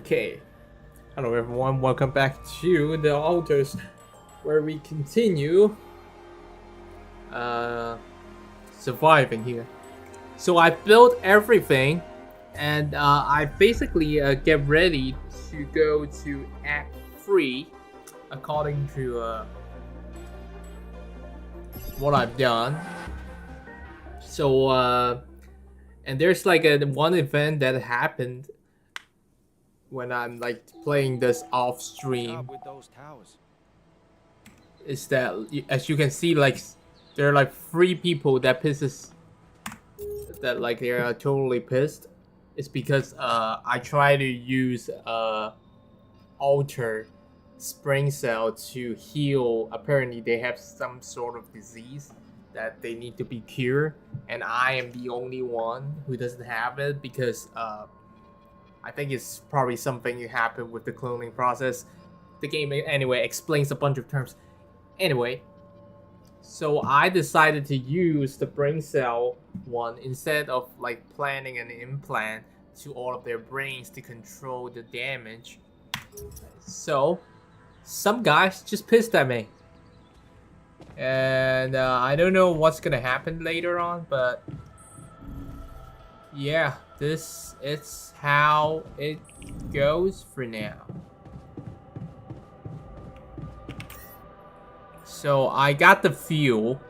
Okay, hello everyone, welcome back to the altars where we continue uh, surviving here. So I built everything and I basically get ready to go to Act 3 according to what I've done. So, and there's like one event that happened when I'm like playing this off stream. With those towers. Is that as you can see, like there are like 3 people that pisses that like they are totally pissed. It's because I try to use alter spring cell to heal. Apparently they have some sort of disease that they need to be cured, and I am the only one who doesn't have it because I think it's probably something that happened with the cloning process. The game anyway explains a bunch of terms. Anyway, so I decided to use the brain cell one instead of like planning an implant to all of their brains to control the damage. So some guys just pissed at me, and I don't know what's gonna happen later on, but yeah, this is how it goes for now. So I got the fuel.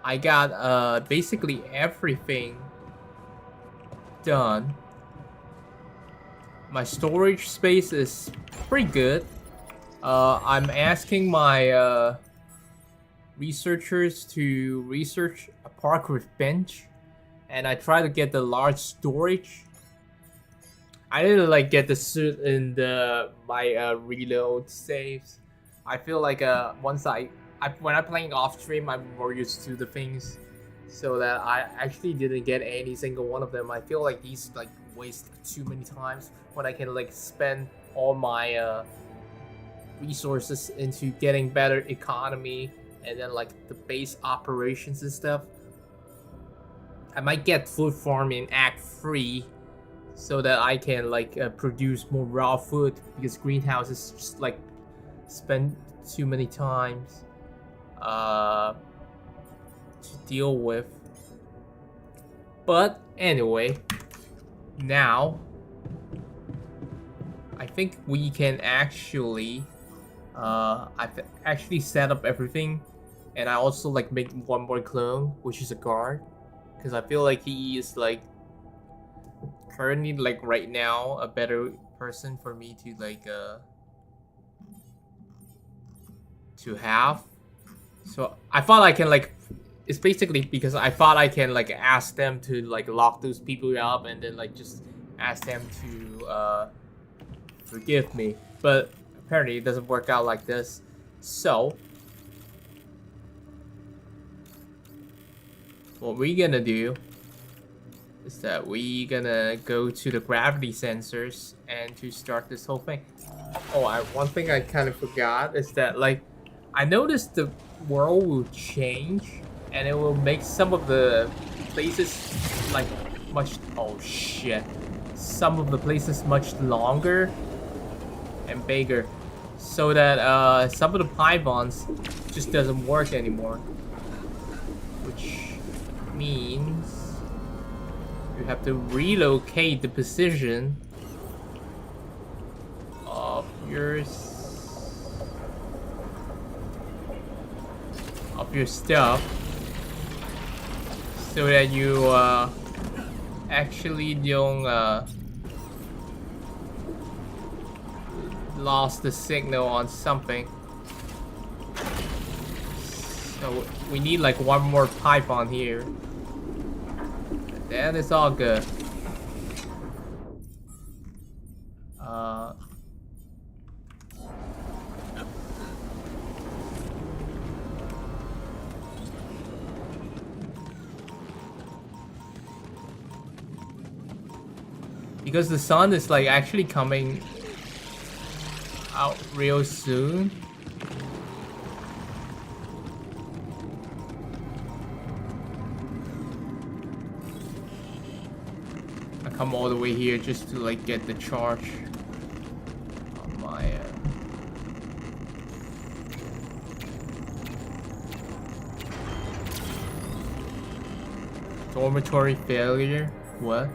I got basically everything done. My storage space is pretty good. I'm asking my researchers to research a park with bench, and I try to get the large storage. I didn't like get the suit in the my reload saves. I feel like once when I'm playing off stream, I'm more used to the things, so that I actually didn't get any single one of them. I feel like these like waste too many times when I can like spend all my resources into getting better economy and then like the base operations and stuff. I might get food farm in Act 3 so that I can like produce more raw food, because greenhouses just like spend too many times to deal with. But anyway, now I think we can actually I've actually set up everything, and I also like make one more clone, which is a guard, because I feel like he is like currently like right now a better person for me to like to have. So I thought I can like, it's basically because I thought I can like ask them to like lock those people up and then like just ask them to forgive me, but apparently it doesn't work out like this. So what we're gonna do is that we gonna go to the gravity sensors and to start this whole thing. Oh, one thing I kind of forgot is that like I noticed the world will change and it will make some of the places like much, oh shit, some of the places much longer and bigger, so that some of the pylons just doesn't work anymore, which means you have to relocate the position of your stuff so that you actually don't lost the signal on something. So we need like one more pipe on here. Then it's all good. Because the sun is like actually coming out real soon. I come all the way here just to like get the charge. Dormitory failure? What?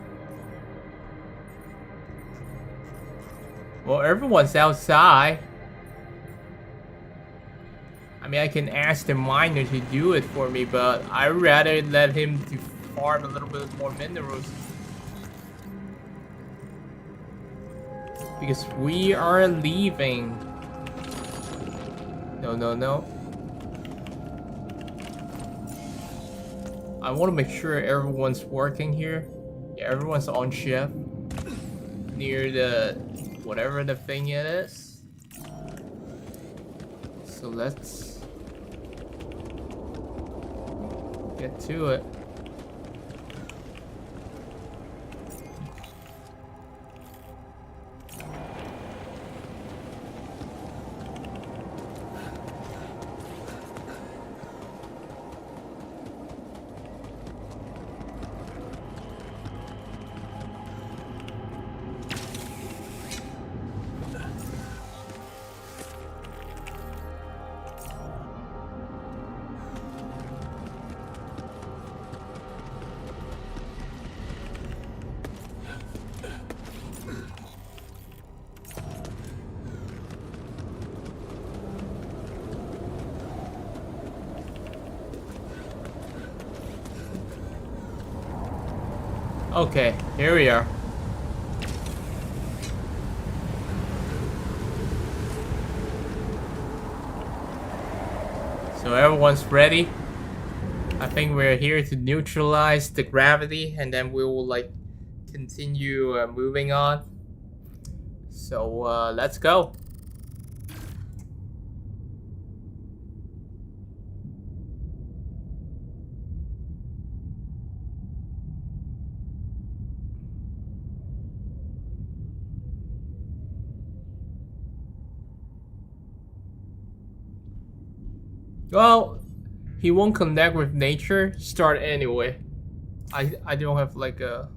Well, everyone's outside. I mean, I can ask the miner to do it for me, but I'd rather let him to farm a little bit more minerals. Because we are leaving. No, no, no. I want to make sure everyone's working here. Yeah, everyone's on shift. Near the... whatever the thing it is. So let's... get to it. Okay, here we are. So everyone's ready. I think we're here to neutralize the gravity, and then we will like continue moving on. So let's go. Well, he won't connect with nature. Start anyway. I don't have like a...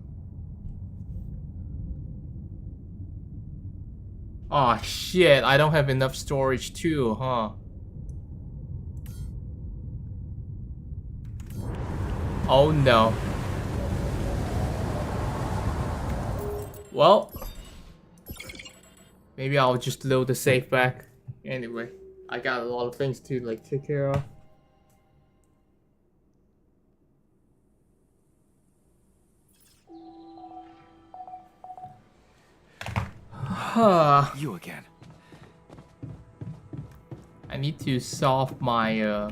Oh shit, I don't have enough storage too, huh? Oh no. Well, maybe I'll just load the safe back. Anyway, I got a lot of things to like take care of. You again. I need to solve my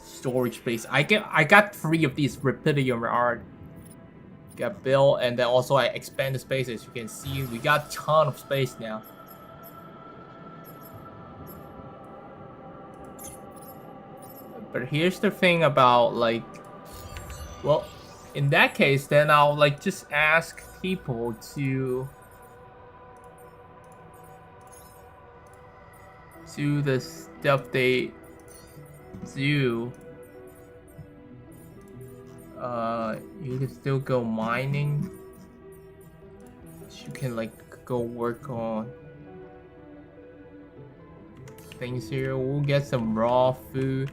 storage space. I got 3 of these Rapidium art. Got built, and then also I expand the space. As you can see, we got a ton of space now. But here's the thing about like, well, in that case, then I'll like just ask people to do the stuff they do. You can still go mining. You can like go work on things here. We'll get some raw food.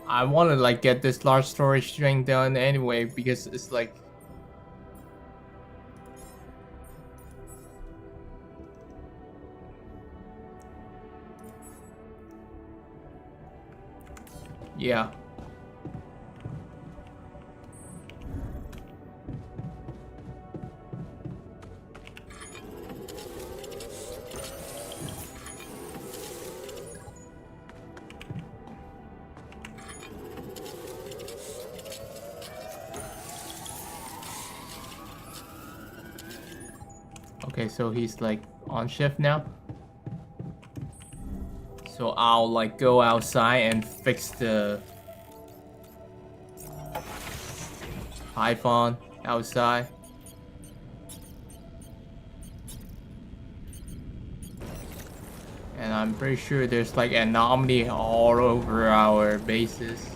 I want to like get this large storage thing done anyway because it's like yeah. Okay, so he's like on shift now. So I'll like go outside and fix the Python outside. And I'm pretty sure there's like anomaly all over our bases.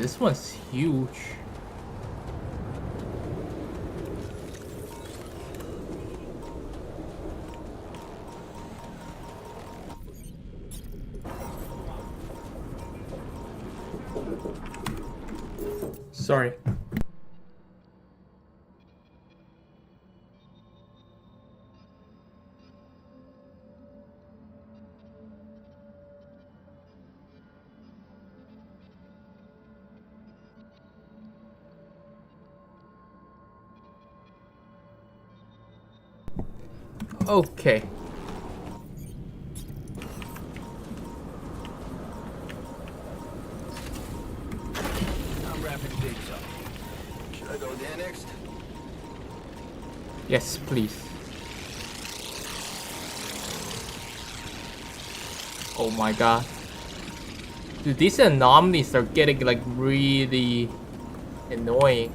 this one's huge. Sorry. Okay. I'm wrapping things up. Should I go there next? Yes, please. Oh my god. Dude, these anomalies are getting like really annoying.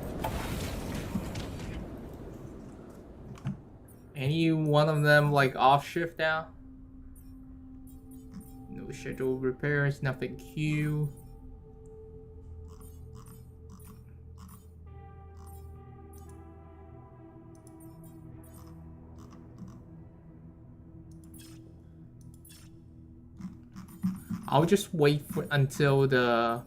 Any one of them like off shift now? No scheduled repairs, nothing queue. I'll just wait for until the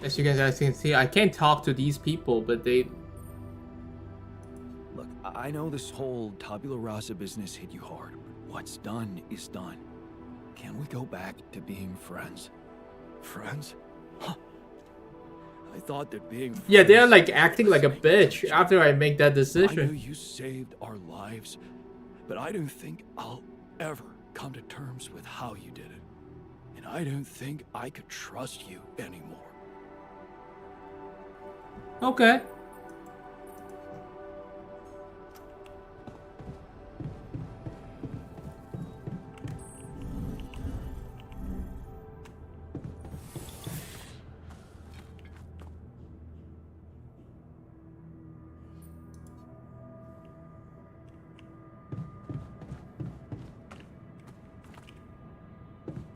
as you guys can see, I can't talk to these people, but they Look, I know this whole tabula rasa business hit you hard, but what's done is done. Can we go back to being friends? Friends? Huh. I thought that being friends... yeah, they're like acting like a bitch after I make that I know decision. you saved our lives, but I don't think I'll ever come to terms with how you did it. And I don't think I could trust you anymore. Okay.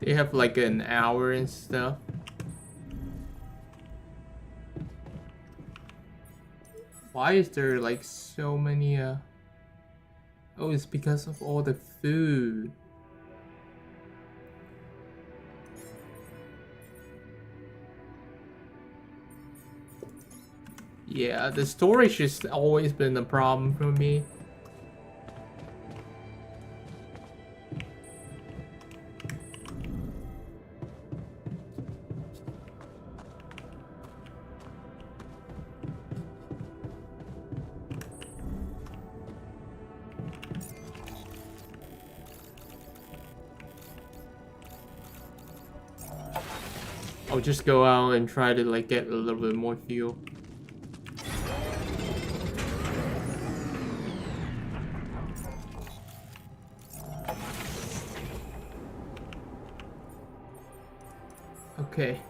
They have like an hour and stuff. Why is there like so many oh, it's because of all the food. Yeah, the storage has always been a problem for me. I'll just go out and try to like get a little bit more fuel. Okay.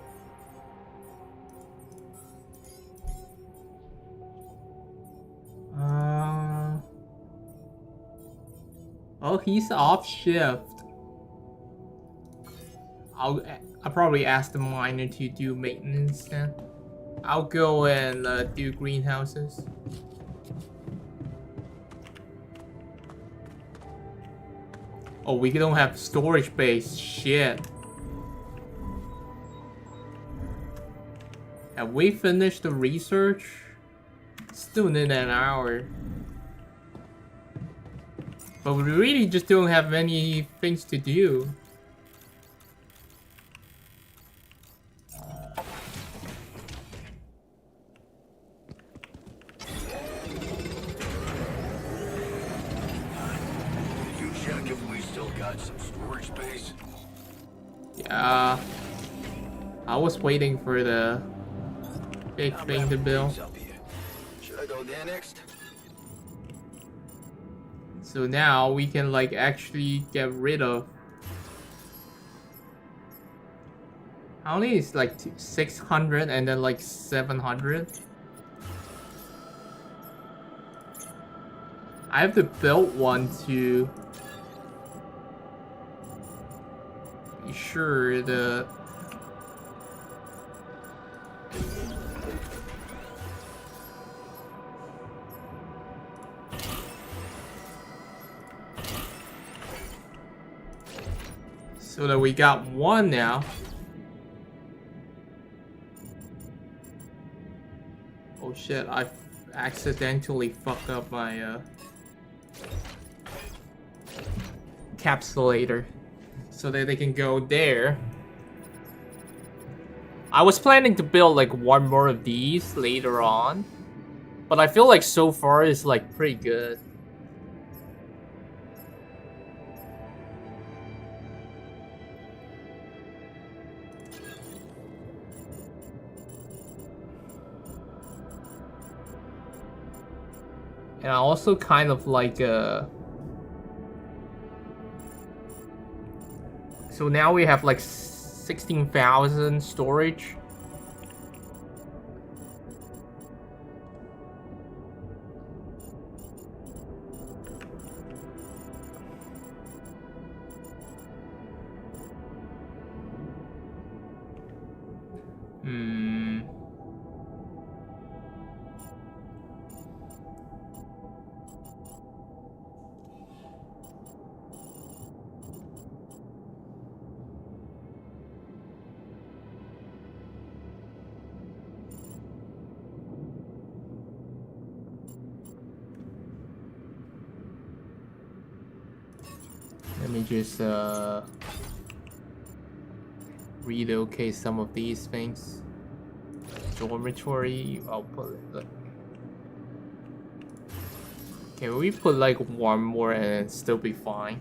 Oh, he's off shift. I'll probably ask the miner to do maintenance then. I'll go and do greenhouses. Oh, we don't have storage space. Shit. Have we finished the research? Still in an hour. But we really just don't have many things to do. Did you check if we still got some storage space? Yeah. I was waiting for the big I'm thing to wrapping build. things up here. Should I go there next? So now we can like actually get rid of I only it's like 600 and then like 700. I have to build one to be sure the so that we got one now. Oh shit, I accidentally fucked up my capsulator so that they can go there. I was planning to build like one more of these later on, but I feel like so far it's like pretty good. And I also kind of like so now we have like 16,000 storage. Let me just relocate some of these things. Dormitory, I'll put it. Can we put like one more and still be fine?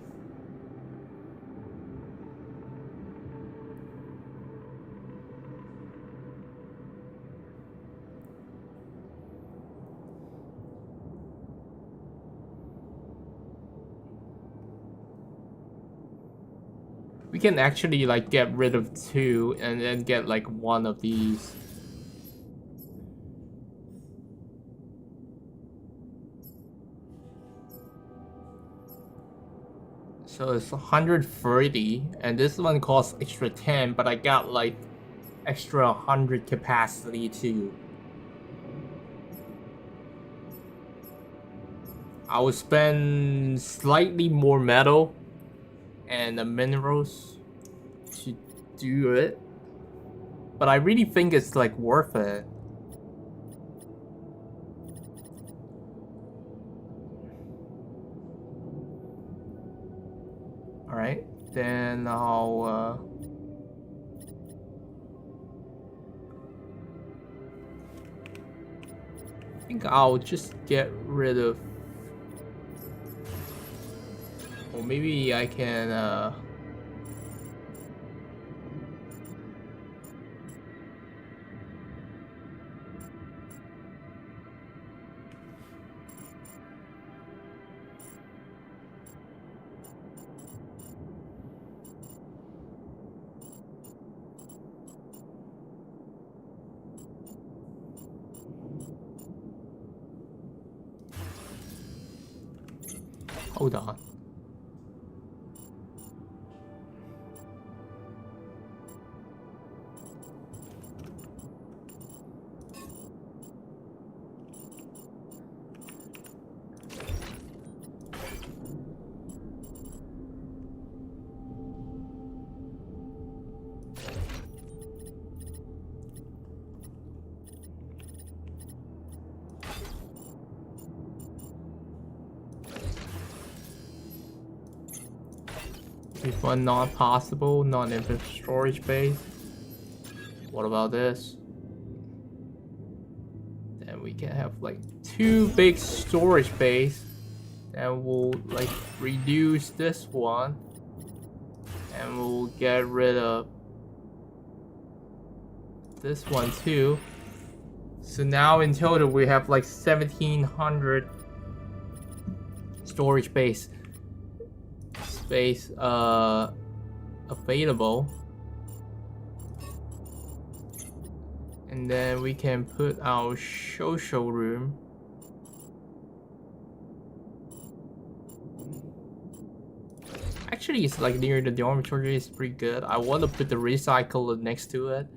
We can actually like get rid of two and then get like one of these. So it's 130 and this one costs extra 10, but I got like extra 100 capacity too. I will spend slightly more metal and the minerals to do it, but I really think it's like worth it. All right, then I'll I think I'll just get rid of, or maybe I can hold on. If one not possible, non-infinite storage space. What about this? Then we can have like two big storage space. And we'll like reduce this one. And we'll get rid of this one too. So now in total we have like 1,700 storage space available. And then we can put our social room. Actually, it's like near the dormitory. It's pretty good. I want to put the recycle next to it.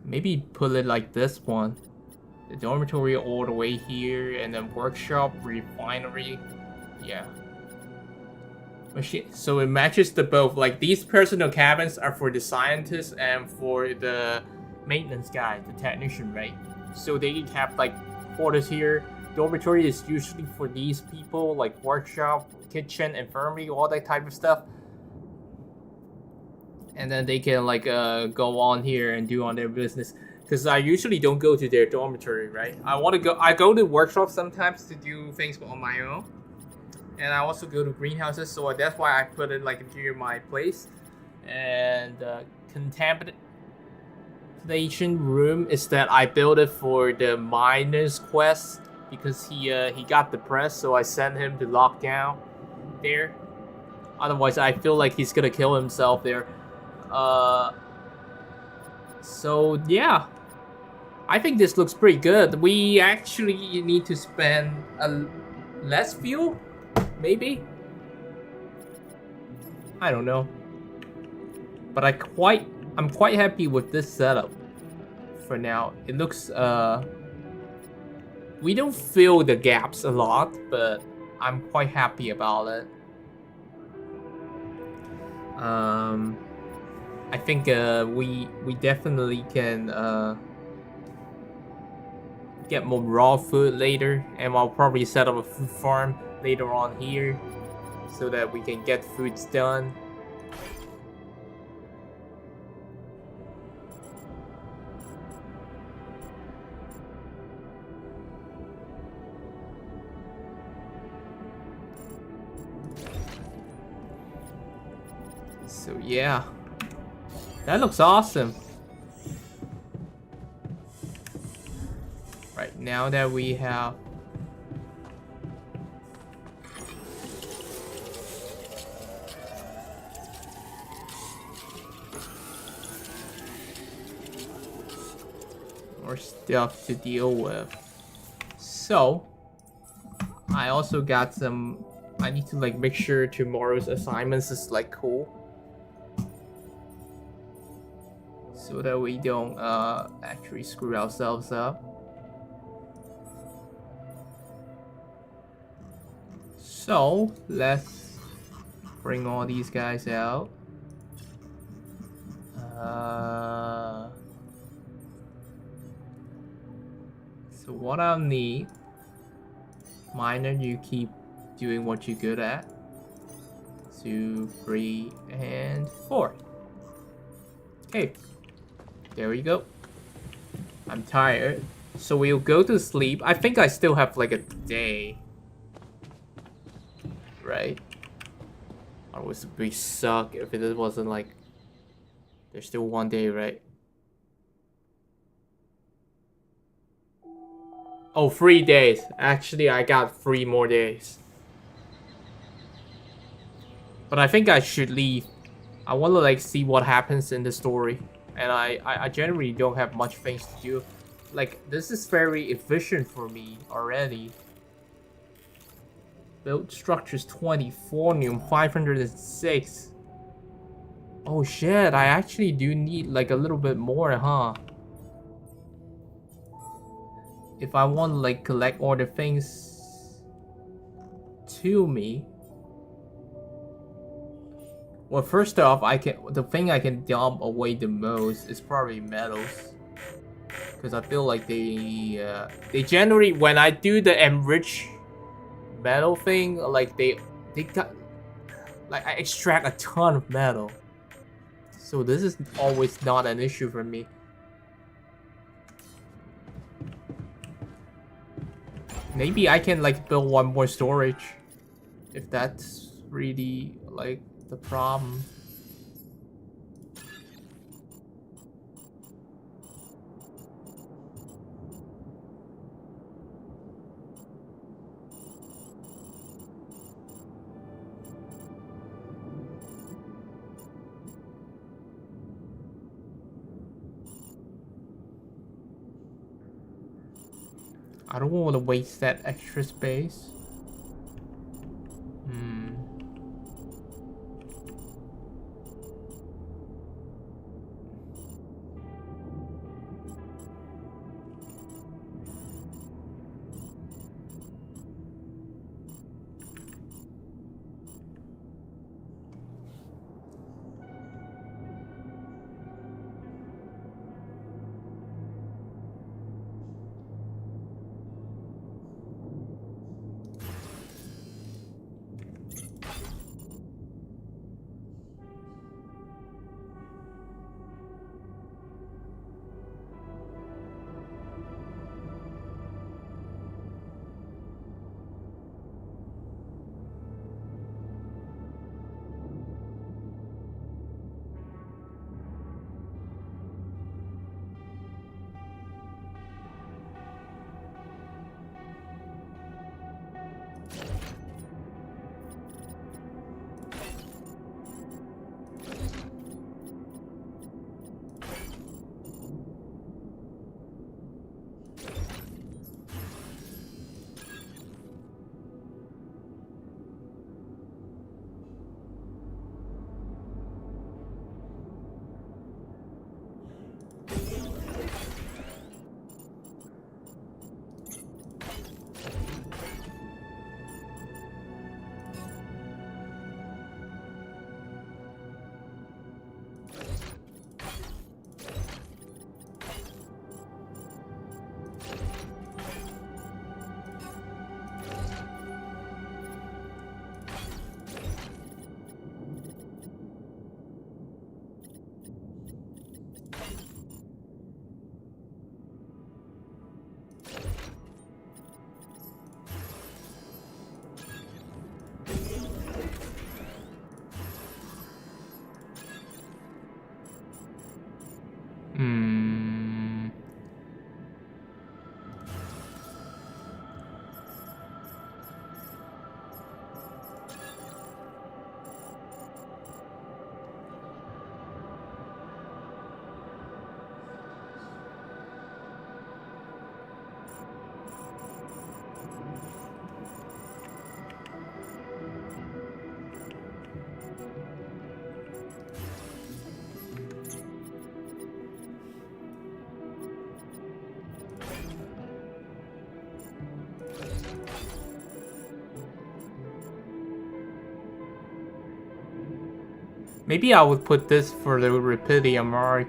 Maybe put it like this one. The dormitory all the way here, and then workshop, refinery. Yeah. Machine. So it matches the both. Like these personal cabins are for the scientists and for the maintenance guy, the technician, right? So they have like quarters here. Dormitory is usually for these people, like workshop, kitchen, infirmary, all that type of stuff. And then they can like go on here and do on their business. Because I usually don't go to their dormitory, right? I go to workshops sometimes to do things on my own. And I also go to greenhouses, so that's why I put it like near my place. And contamination room is that I built it for the miner's quest. Because he got depressed, so I sent him to lockdown there. Otherwise, I feel like he's gonna kill himself there. So yeah, I think this looks pretty good. We actually need to spend less fuel, maybe. I don't know, but I'm quite happy with this setup for now. It looks we don't fill the gaps a lot, but I'm quite happy about it. I think we definitely can get more raw food later, and I'll probably set up a food farm later on here so that we can get foods done. So yeah. That looks awesome. Right, now that we have more stuff to deal with. So I also got some, I need to like make sure tomorrow's assignments is like cool. So that we don't actually screw ourselves up. So let's bring all these guys out. So what I'll need, Miner, you keep doing what you're good at. 2, 3, and 4. Okay. There we go. I'm tired. So we'll go to sleep. I think I still have like a day. Right? Or it would be suck if it wasn't like... There's still one day, right? Oh, 3 days. Actually, I got 3 more days. But I think I should leave. I want to like see what happens in the story. And I generally don't have much things to do. Like, this is very efficient for me already. Build structures 20, Fornium 506. Oh shit, I actually do need like a little bit more, huh? If I want to like collect all the things to me. Well, first off, the thing I can dump away the most is probably metals, because I feel like they generally, when I do the enrich metal thing, like they got like I extract a ton of metal, so this is always not an issue for me. Maybe I can like build one more storage, if that's really like the problem. I don't want to waste that extra space. Hmm. Hmm. Maybe I would put this for the Rapidia mark.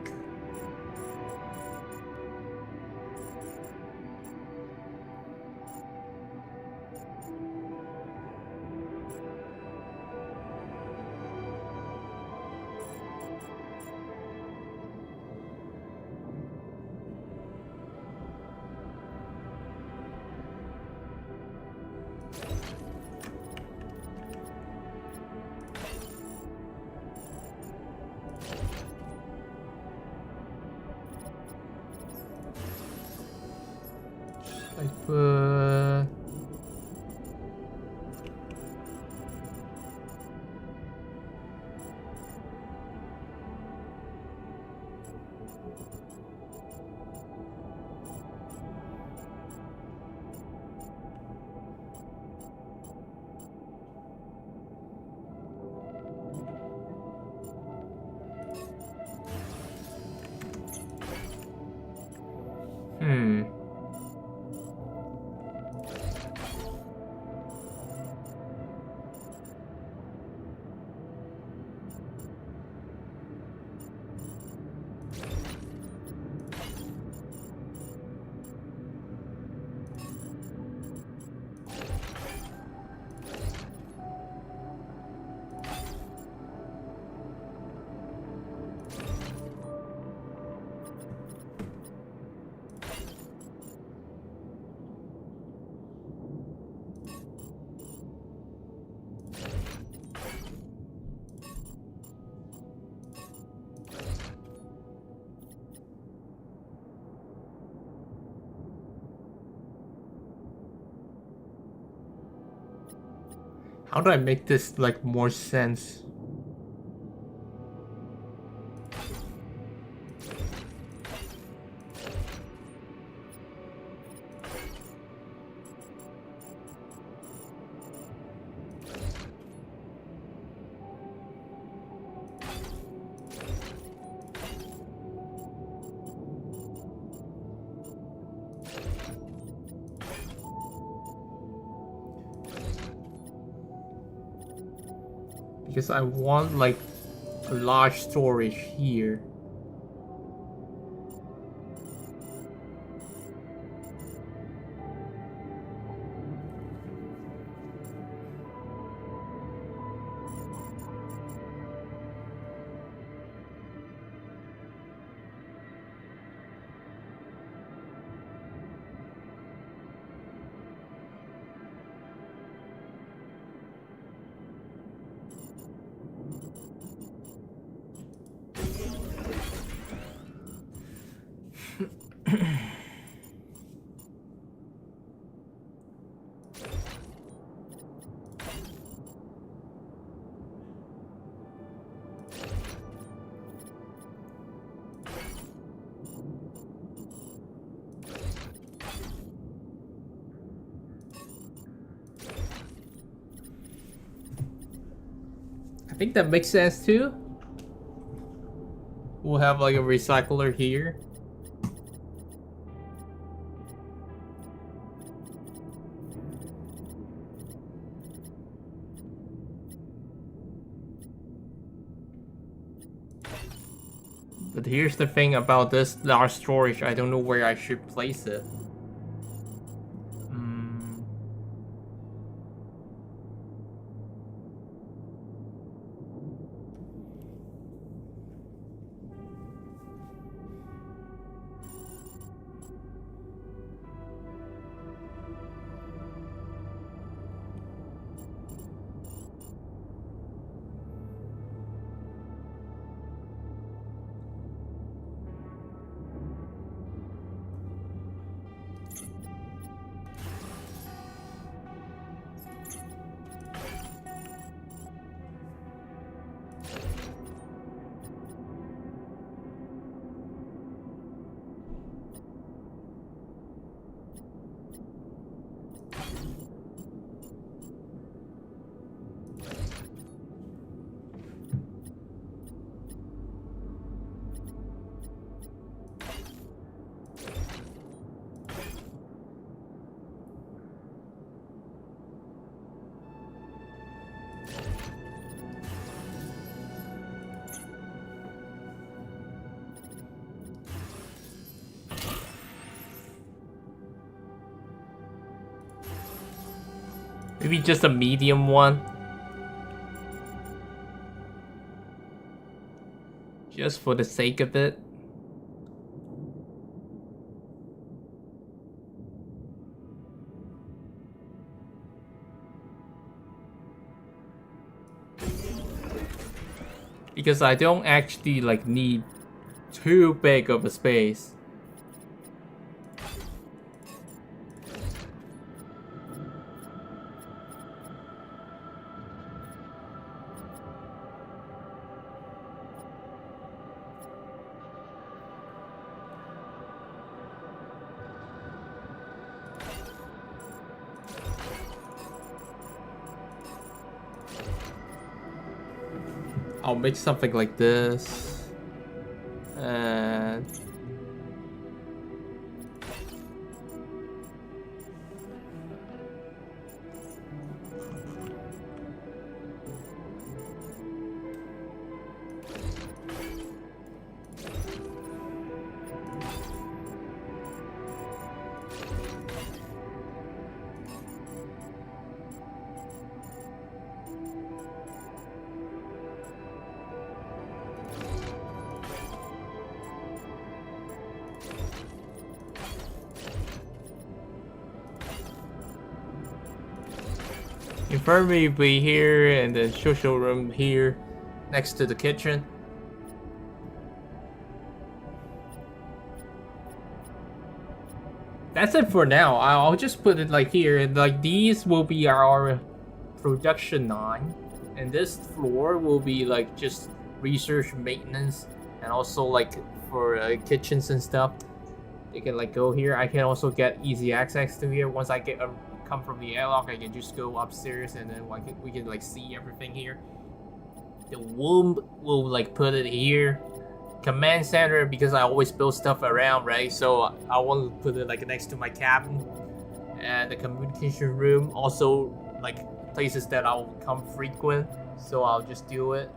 I put... Hmm. How do I make this like more sense? Because I want like a large storage here. I think that makes sense too. We'll have like a recycler here. But here's the thing about this large storage, I don't know where I should place it. Maybe just a medium one. Just for the sake of it. Because I don't actually like need too big of a space. I'll make something like this. And infirmary will be here, and then social room here, next to the kitchen. That's it for now. I'll just put it like here, and like these will be our production line, and this floor will be like just research, maintenance, and also like for kitchens and stuff. You can like go here. I can also get easy access to here. Once I get come from the airlock, I can just go upstairs, and then we can like see everything here. The womb will like put it here. Command center, because I always build stuff around, right? So I want to put it like next to my cabin. And the communication room, also like places that I'll come frequent. so I'll just do it.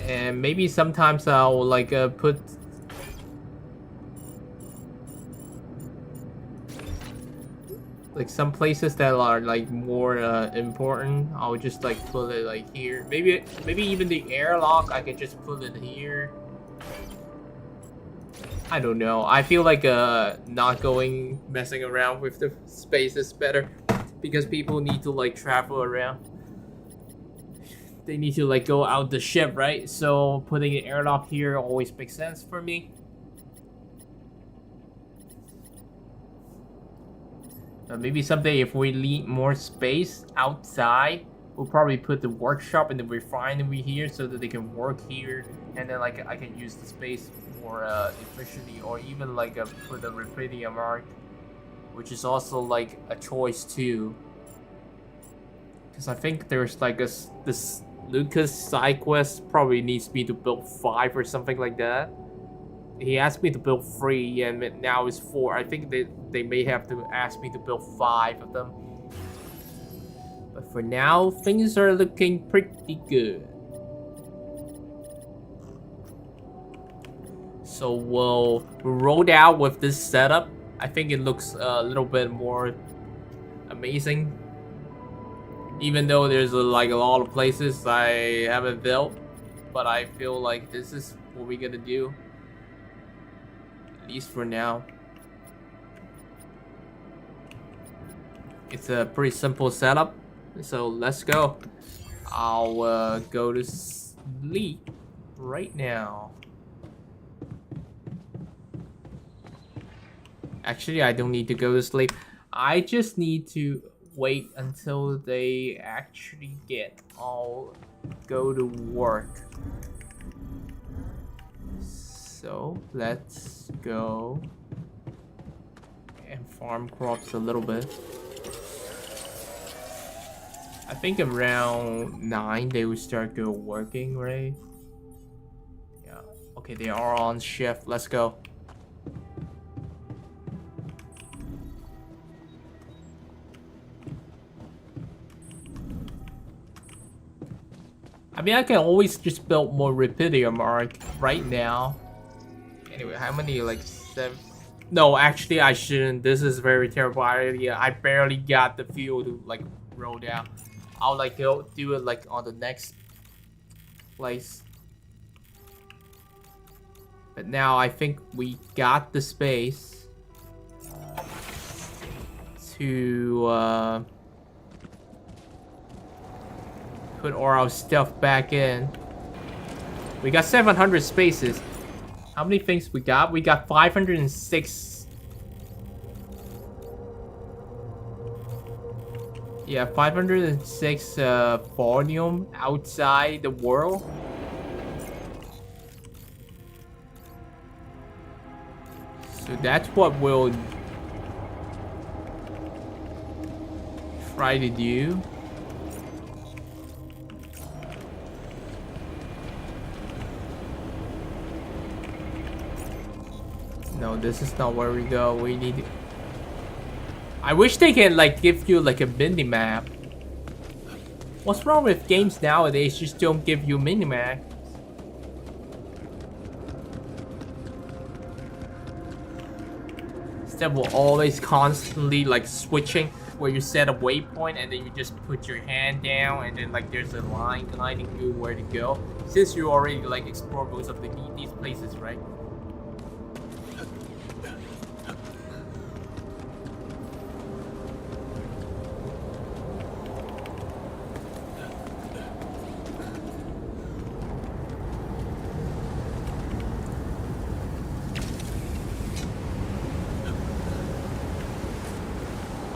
And maybe sometimes I'll like put like some places that are like more important. I'll just like put it like here. Maybe even the airlock I can just put it here. I don't know. I feel like not messing around with the space is better, because people need to like travel around. They need to like go out the ship, right? So putting an airlock here always makes sense for me. Maybe someday if we need more space outside, we'll probably put the workshop and the refinery here so that they can work here, and then like I can use the space more efficiently, or even like put a Rapidium arc, which is also like a choice too. Because I think there's like this Lucas side quest probably needs me to build 5 or something like that. He asked me to build 3 and now it's 4. I think they may have to ask me to build 5 of them. But for now, things are looking pretty good. So we'll roll out with this setup. I think it looks a little bit more amazing. Even though there's like a lot of places I haven't built, but I feel like this is what we're gonna do. At least for now. It's a pretty simple setup, so let's go. I'll go to sleep right now. Actually, I don't need to go to sleep. I just need to wait until they actually all go to work. So let's go and farm crops a little bit. I think around 9 they will start working, right? Yeah. Okay, they are on shift. Let's go. I mean, I can always just build more Rapidium arc right now. Anyway, how many, like 7? No, actually I shouldn't. This is very terrible idea. I barely got the fuel to like roll down. I'll like go do it like on the next place. But now I think we got the space to put all our stuff back in. We got 700 spaces. How many things we got? We got 506. Yeah, 506 volume outside the world. So that's what we'll try to do. No, this is not where we go. We need... I wish they can like give you like a mini map. What's wrong with games nowadays? Just don't give you mini map. Instead, we're always constantly like switching, where you set a waypoint and then you just put your hand down and then like there's a line guiding you where to go. Since you already like explored most of these places, right?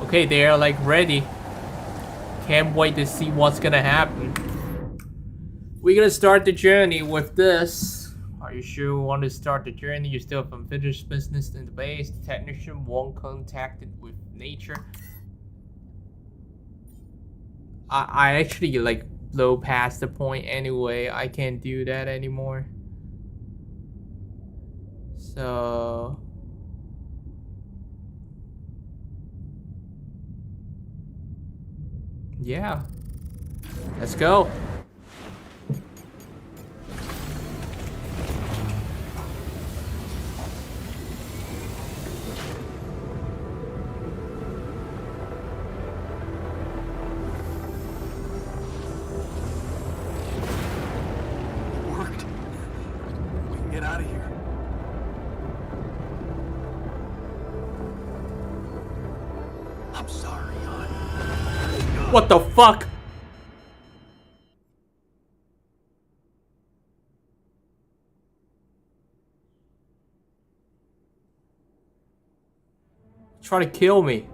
Okay, they are like ready. Can't wait to see what's gonna happen. We're gonna start the journey with this. Are you sure you want to start the journey? You still have unfinished business in the base. The technician won't contact it with nature. I actually like blow past the point anyway. I can't do that anymore. So... Yeah. Let's go. It worked. We can get out of here. I'm sorry, hon. What the fuck? Try to kill me.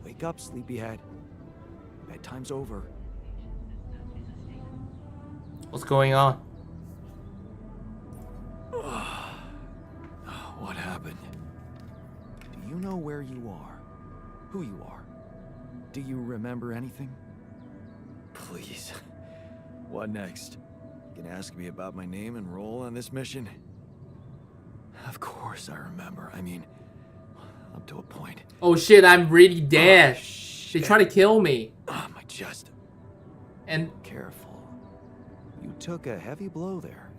Wake up, sleepyhead. Bedtime's over. What's going on? What happened? Do you know where you are? Who you are? Do you remember anything? Please. What next? You can ask me about my name and role on this mission? Of course I remember. I mean, up to a point. Oh shit, I'm really dead. Oh, They try to kill me. My chest. And Careful. You took a heavy blow there.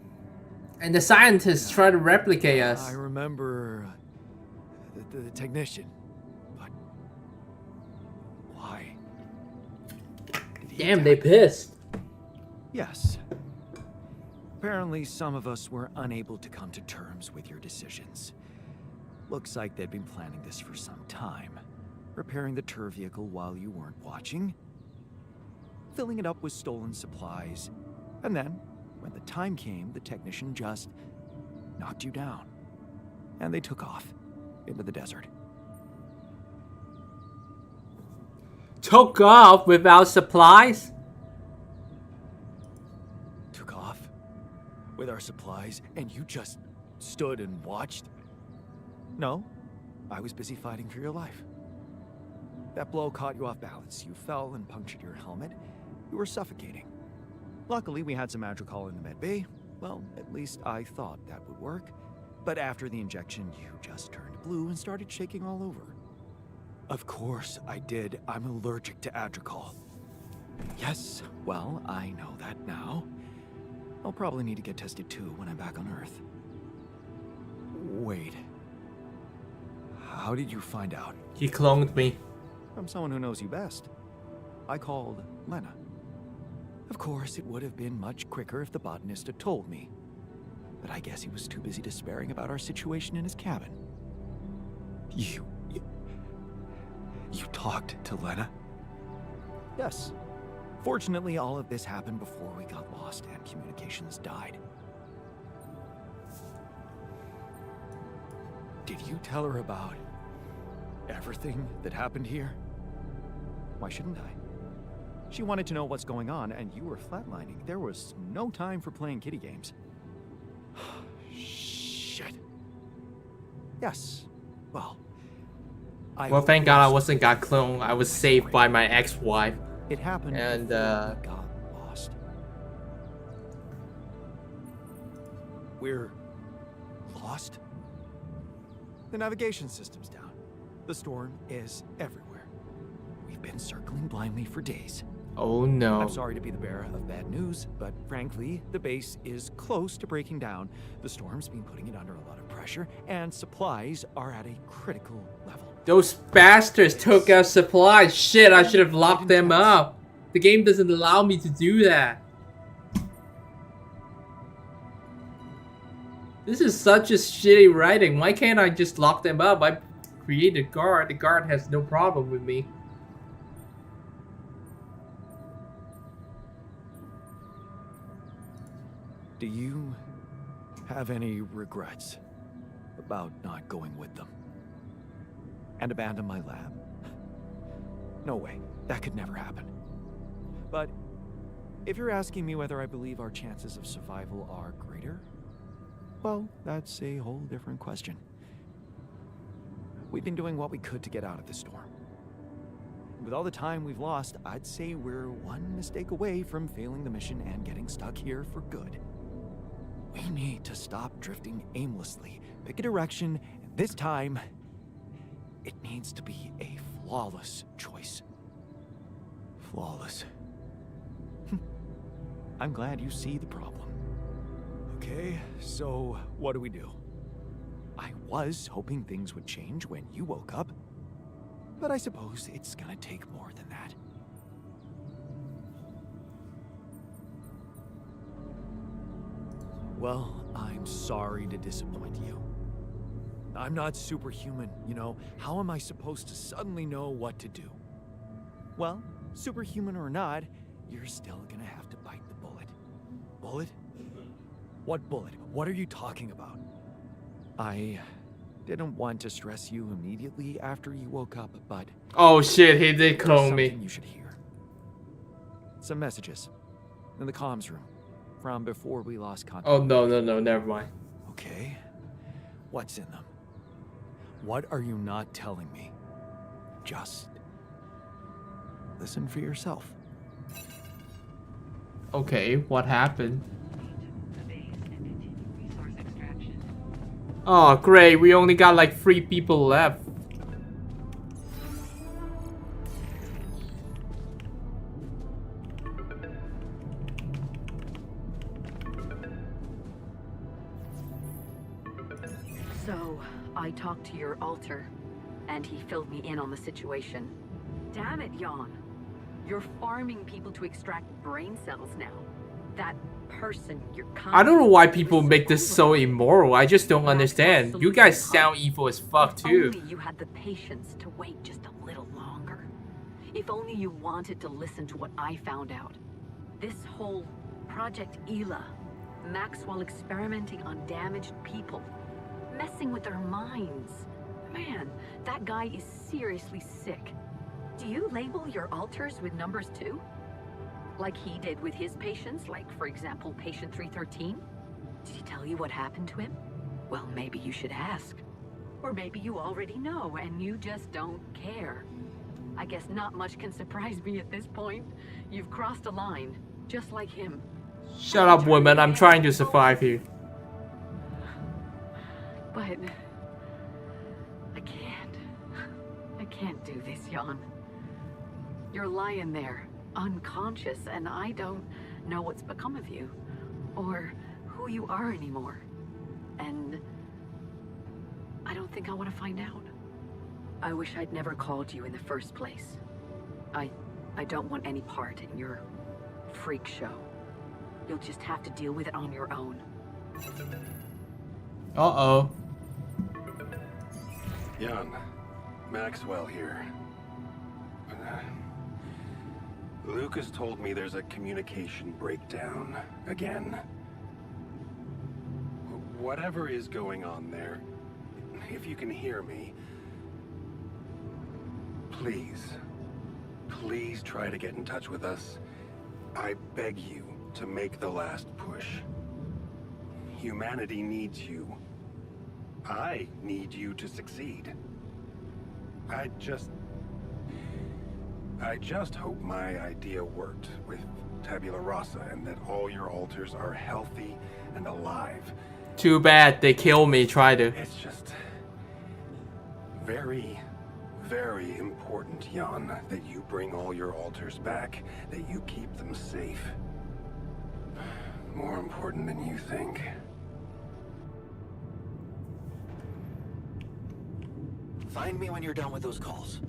the scientists try to replicate us. I remember the technician, but why? Did he Damn, they attack? pissed. Yes. Apparently, some of us were unable to come to terms with your decisions. Looks like they'd been planning this for some time. Repairing the tour vehicle while you weren't watching. Filling it up with stolen supplies. And then, when the time came, the technician just knocked you down. And they took off into the desert. Took off without supplies? Took off with our supplies, and you just stood and watched? No, I was busy fighting for your life. That blow caught you off balance. You fell and punctured your helmet. You were suffocating. Luckily, we had some Madrigal in the med bay. Well, at least I thought that would work. But after the injection, you just turned blue and started shaking all over. Of course I did. I'm allergic to Adrical. Yes, well, I know that now. I'll probably need to get tested too when I'm back on Earth. Wait. How did you find out? He cloned me. From someone who knows you best. I called Lena. Of course, it would have been much quicker if the botanist had told me. But I guess he was too busy despairing about our situation in his cabin. You talked to Lena? Yes. Fortunately, all of this happened before we got lost and communications died. Did you tell her about everything that happened here? Why shouldn't I? She wanted to know what's going on, and you were flatlining. There was no time for playing kiddie games. Shit. Yes. Well, Well, thank God I wasn't got cloned. I was saved by my ex-wife. It happened And, before we got lost. We're lost? The navigation system's down. The storm is everywhere. We've been circling blindly for days. Oh no. I'm sorry to be the bearer of bad news, but frankly, the base is close to breaking down. The storm's been putting it under a lot of pressure, and supplies are at a critical level. Those bastards took our supplies. Shit, I should have locked them up. The game doesn't allow me to do that. This is such a shitty writing. Why can't I just lock them up? I created a guard. The guard has no problem with me. Do you have any regrets about not going with them? And abandon my lab? No way. That could never happen. But if you're asking me whether I believe our chances of survival are greater, well, that's a whole different question. we've been doing what we could to get out of the storm. With all the time we've lost, I'd say we're one mistake away from failing the mission and getting stuck here for good. We need to stop drifting aimlessly, pick a direction, and this time, it needs to be a flawless choice. Flawless. I'm glad you see the problem. Okay, so what do we do? I was hoping things would change when you woke up, but I suppose it's gonna take more than that. Well, I'm sorry to disappoint you. I'm not superhuman, you know. How am I supposed to suddenly know what to do? Well, superhuman or not, you're still gonna have to bite the bullet. Bullet? What bullet? What are you talking about? I didn't want to stress you immediately after you woke up, but... Oh shit, he did call something me. you should hear. Some messages in the comms room from before we lost contact. Oh no, never mind. Okay. What's in them? What are you not telling me? Just listen for yourself. Okay, what happened? Oh great, we only got like 3 people left. So, I talked to your alter, and he filled me in on the situation. Damn it, Jan. You're farming people to extract brain cells now. That person, you're I don't know why people make this so immoral. I just don't understand. You guys sound evil as fuck too. If only you had the patience to wait just a little longer. If only you wanted to listen to what I found out. This whole Project Ela, Maxwell experimenting on damaged people, messing with their minds. Man, that guy is seriously sick. Do you label your alters with numbers too? Like he did with his patients, like for example, patient 313? Did he tell you what happened to him? Well, maybe you should ask. Or maybe you already know and you just don't care. I guess not much can surprise me at this point. You've crossed a line, just like him. Shut up, woman. I'm trying to survive here. But I can't do this, Jan. You're lying there, unconscious, and I don't know what's become of you, or who you are anymore. And I don't think I want to find out. I wish I'd never called you in the first place. I don't want any part in your freak show. You'll just have to deal with it on your own. Uh-oh. Jan, Maxwell here. Lucas told me there's a communication breakdown again. Whatever is going on there, if you can hear me, please try to get in touch with us. I beg you to make the last push. Humanity needs you. I need you to succeed. I just hope my idea worked with Tabula Rasa and that all your alters are healthy and alive. Too bad they killed me, try to. It's just very, very important, Jan, that you bring all your alters back, that you keep them safe. More important than you think. Find me when you're done with those calls.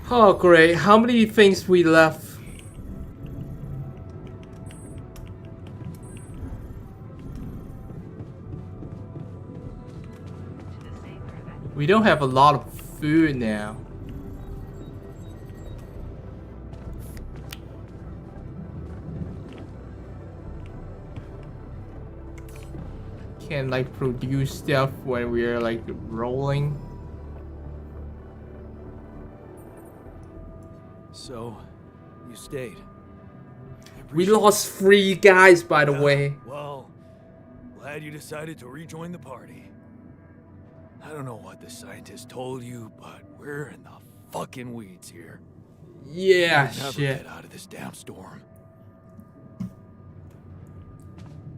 Oh great, how many things we left? We don't have a lot of food now. Can like produce stuff when we're like rolling. So, you stayed. We lost 3 guys, by the way. Well, glad you decided to rejoin the party. I don't know what the scientist told you, but we're in the fucking weeds here. Yeah, We'll never shit. get out of this damn storm.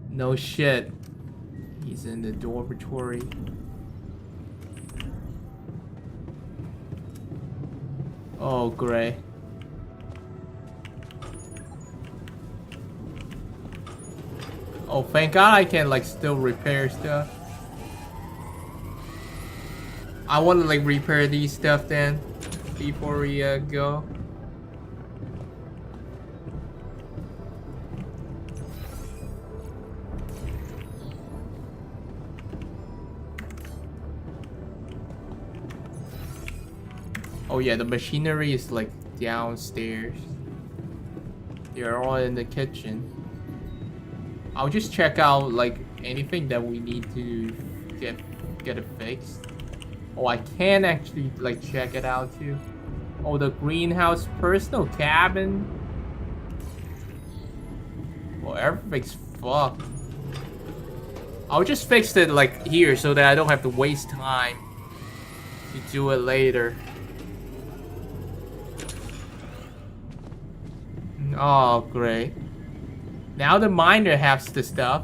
No shit. He's in the dormitory. Oh, great. Oh, thank God I can like still repair stuff. I want to like repair these stuff then before we go. Oh yeah, the machinery is like downstairs. They're all in the kitchen. I'll just check out like anything that we need to get it fixed. Oh, I can actually like check it out too. Oh, the greenhouse personal cabin. Well, everything's fucked. I'll just fix it like here so that I don't have to waste time to do it later. Oh, great. Now the miner has the stuff.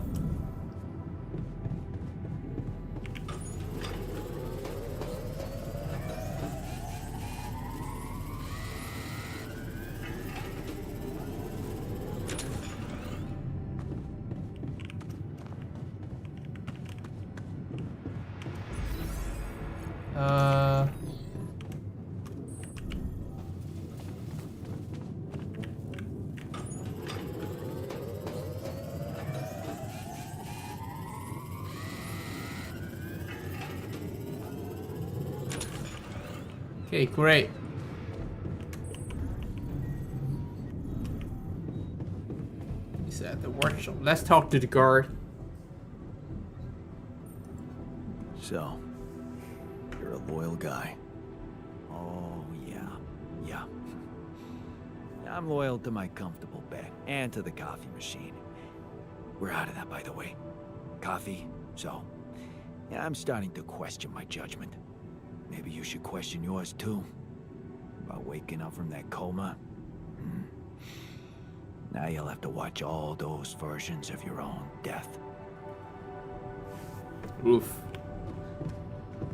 Okay, great. He's at the workshop. Let's talk to the guard. So, you're a loyal guy. Oh, yeah. I'm loyal to my comfortable bed and to the coffee machine. We're out of that, by the way. Coffee, so. Yeah, I'm starting to question my judgment. Maybe you should question yours too. About waking up from that coma. Now you'll have to watch all those versions of your own death. Oof.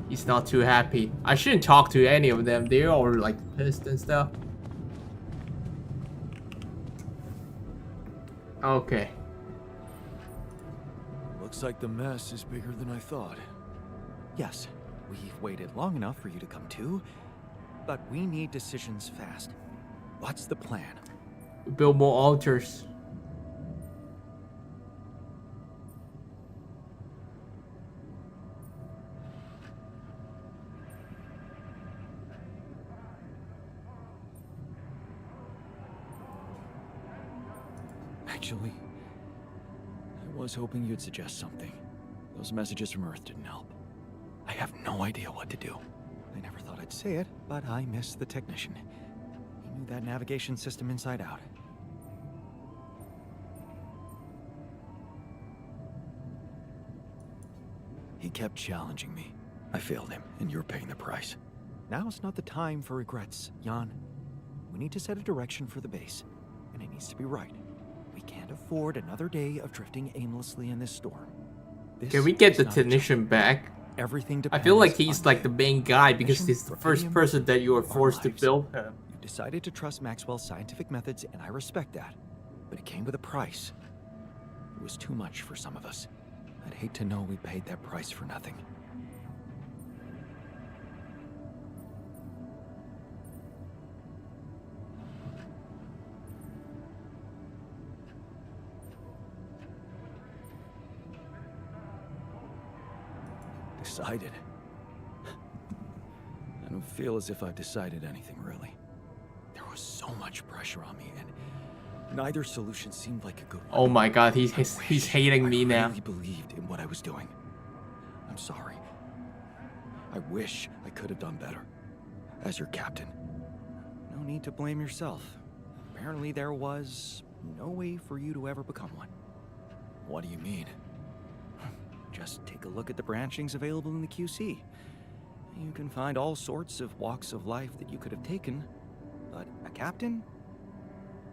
He's not too happy. I shouldn't talk to any of them. They're all like pissed and stuff. Okay. Looks like the mess is bigger than I thought. Yes, we've waited long enough for you to come to, but we need decisions fast. What's the plan? Build more altars. Actually, I was hoping you'd suggest something. Those messages from Earth didn't help. I have no idea what to do. I never thought I'd say it, but I miss the technician. He knew that navigation system inside out. He kept challenging me. I failed him, and you're paying the price. Now's not the time for regrets, Jan. We need to set a direction for the base, and it needs to be right. We can't afford another day of drifting aimlessly in this storm. Can we get the technician back? Everything I depends feel like he's on like you. the main guy because Mission he's the for first him person that you are or forced to lives. build him. You decided to trust Maxwell's scientific methods, and I respect that. But it came with a price. It was too much for some of us. I'd hate to know we paid that price for nothing. Decided? I don't feel as if I've decided anything, really. There was so much pressure on me, and neither solution seemed like a good one. Oh my god, he's hating me I now. really believed in what I was doing. I'm sorry. I wish I could have done better. As your captain. No need to blame yourself. Apparently there was no way for you to ever become one. What do you mean? Just take a look at the branchings available in the QC. You can find all sorts of walks of life that you could have taken, but a captain?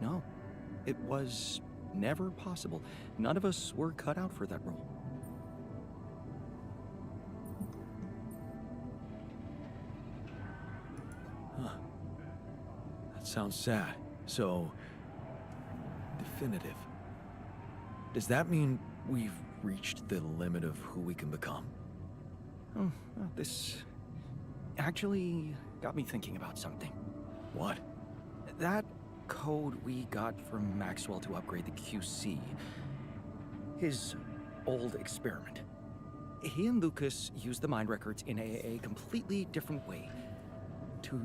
No, it was never possible. None of us were cut out for that role. Huh. That sounds sad. So, definitive. Does that mean we've reached the limit of who we can become? Oh, well, this actually got me thinking about something. What? That code we got from Maxwell to upgrade the QC, his old experiment. He and Lucas used the mind records in a completely different way to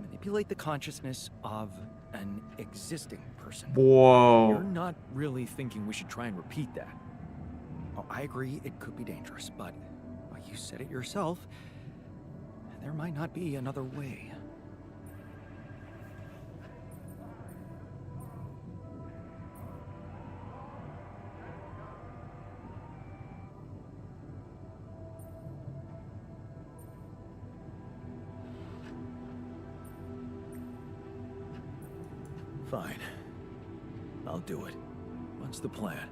manipulate the consciousness of an existing person. You're Whoa. not really thinking we should try and repeat that. Oh, I agree it could be dangerous, but well, you said it yourself. There might not be another way. Fine. I'll do it. What's the plan?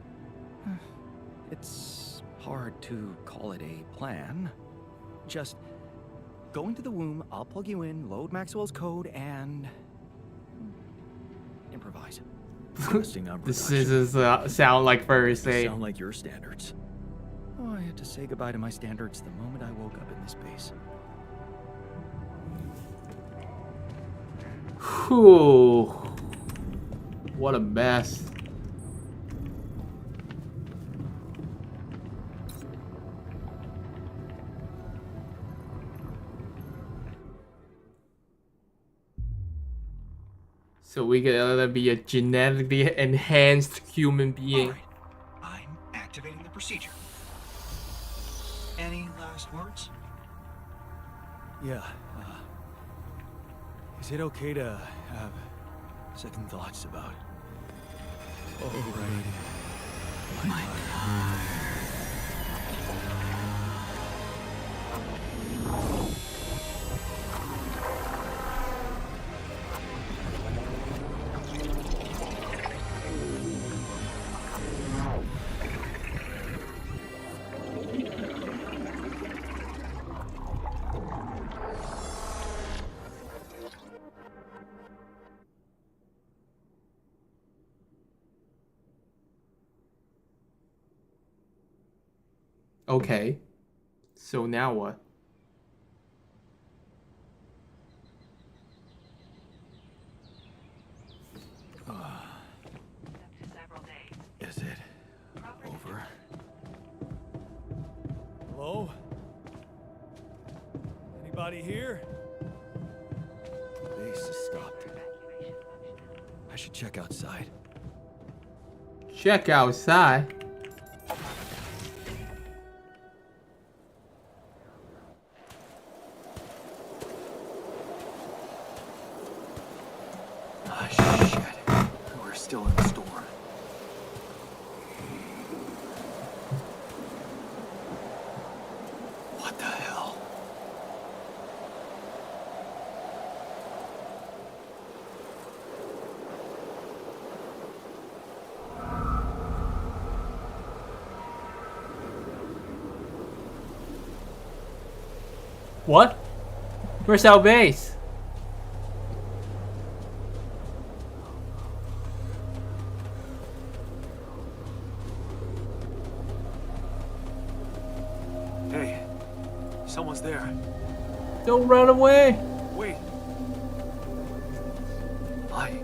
It's hard to call it a plan. Just go into the womb, I'll plug you in, load Maxwell's code, and improvise. Trusting on This production. is sound like very safe. Sound like your standards. Oh, I had to say goodbye to my standards the moment I woke up in this base. Whew. What a mess. So we gotta be a genetically enhanced human being. Alright, I'm activating the procedure. Any last words? Yeah. Is it okay to have second thoughts about? Oh, right. My Okay. So now what? Several days. Is it over? Hello? Anybody here? Base has stopped. I should check outside. Check outside. Ah, shit. We're still in the storm. What the hell? What? Where's our base? Hey, someone's there. Don't run away. Wait. Am I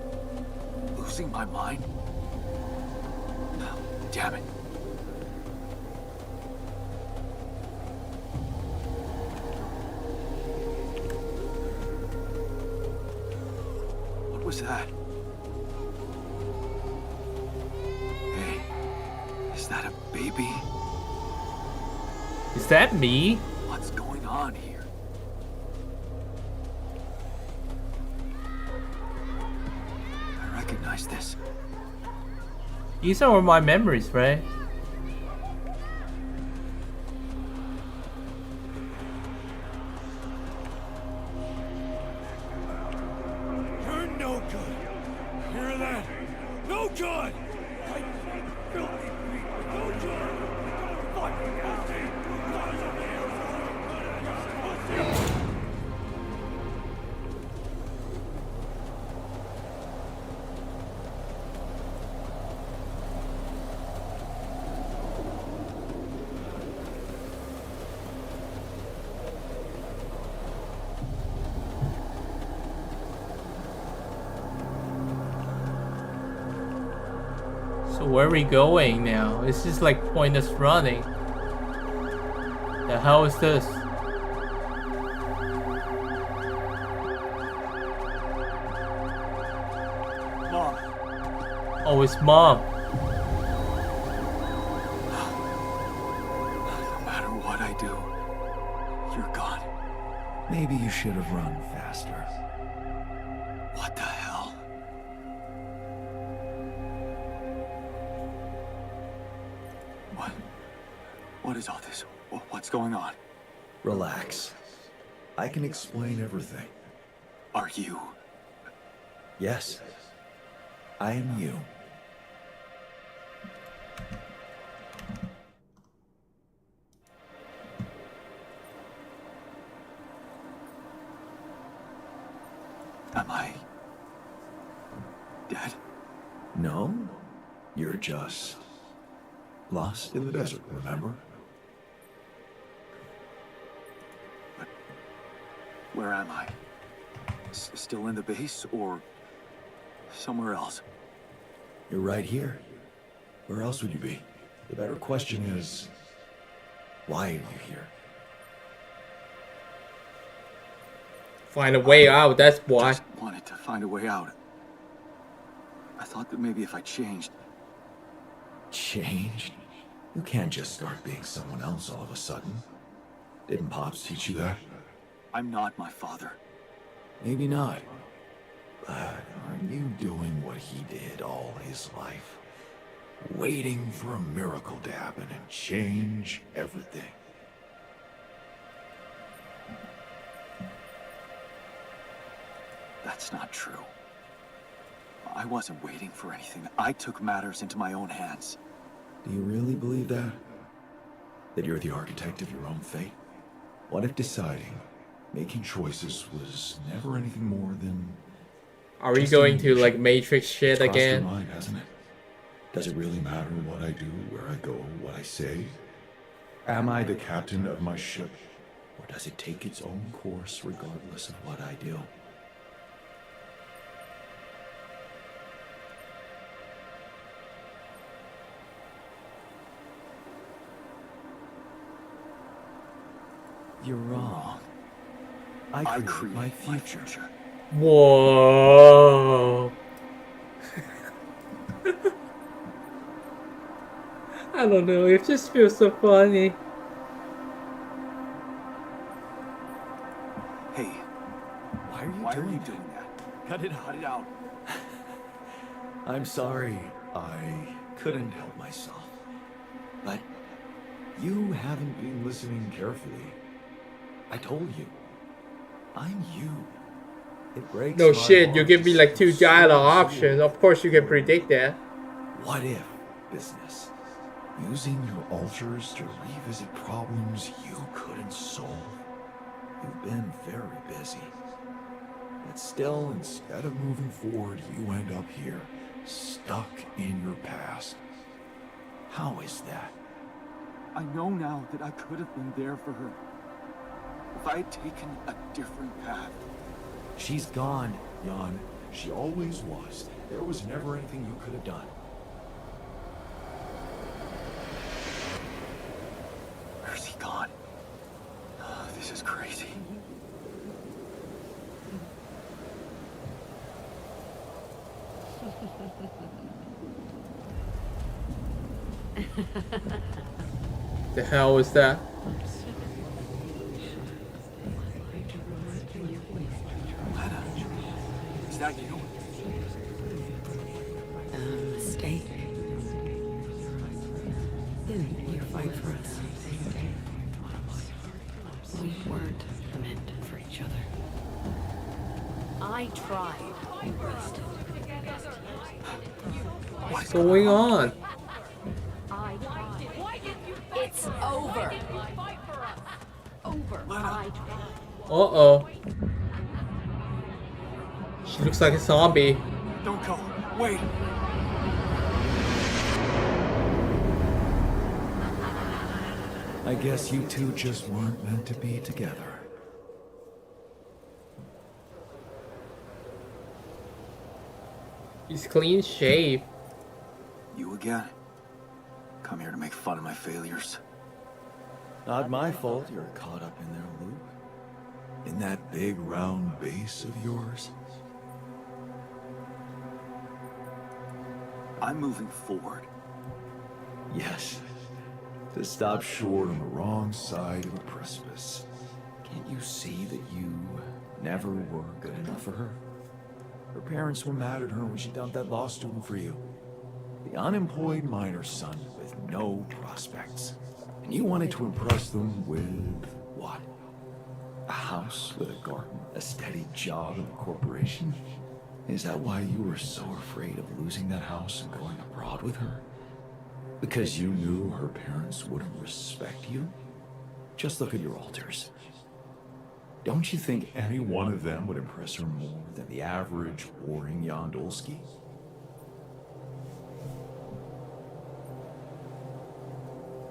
losing my mind? Damn it. What was that? Hey, is that a baby? Is that me? What's going on here? I recognize this. These are my memories, right? good! So where are we going now? It's just like pointless running. The hell is this? Mom, Oh, it's Mom. no matter what I do, you're gone. Maybe you should have run faster. What the hell? What is all this? What's going on? Relax. I can explain everything. Are you? Yes. I am you. Am I dead? No? You're just lost in the desert, remember? Where am I? Still in the base or somewhere else? You're right here. Where else would you be? The better question is, why are you here? Find a way out, that's why. Just wanted to find a way out. I thought that maybe if I changed. Changed? You can't just start being someone else all of a sudden. Didn't Pops teach you that? I'm not my father. Maybe not. But aren't you doing what he did all his life? Waiting for a miracle to happen and change everything. That's not true. I wasn't waiting for anything. I took matters into my own hands. Do you really believe that? That you're the architect of your own fate? What if deciding, making choices was never anything more than... Are we just going an to like illusion? Matrix shit Crossed your again? mind, hasn't it? Does it really matter what I do, where I go, what I say? Am I the captain of my ship? Or does it take its own course regardless of what I do? You're wrong. I create my future. Whoa. I don't know, it just feels so funny. Hey, Why are you why are doing you that? doing that? Cut it out. Cut it out. I'm sorry. I couldn't help myself. But you haven't been listening carefully. I told you. I'm you. It breaks No my shit, you heart give to me like see 2 you so dialogue miserable. options. Of course you can predict that. What if business? Using your altars to revisit problems you couldn't solve. You've been very busy. But still, instead of moving forward, you end up here, stuck in your past. How is that? I know now that I could have been there for her. If I had taken a different path. She's gone, Jan. She always was. There was never anything you could have done. Where's he gone? Oh, this is crazy. The hell is that? Lana, is that you? Mistake. You fight for us. We weren't meant for each other. I tried. You wasted. What's going on? It's over. Over. Uh-oh. She looks like a zombie. Don't go. Wait. I guess you two just weren't meant to be together. He's clean shaved. You again? Come here to make fun of my failures. Not my fault you're caught up in their loop. In that big round base of yours. I'm moving forward. Yes. To stop short on the wrong side of the precipice. Can't you see that you never were good enough for her? Her parents were mad at her when she dumped that law student for you. The unemployed miner son with no prospects. And you wanted to impress them with what? A house with a garden, a steady job in a corporation? Is that why you were so afraid of losing that house and going abroad with her? Because you knew her parents wouldn't respect you? Just look at your alters. Don't you think any one of them would impress her more than the average warring Yandolski?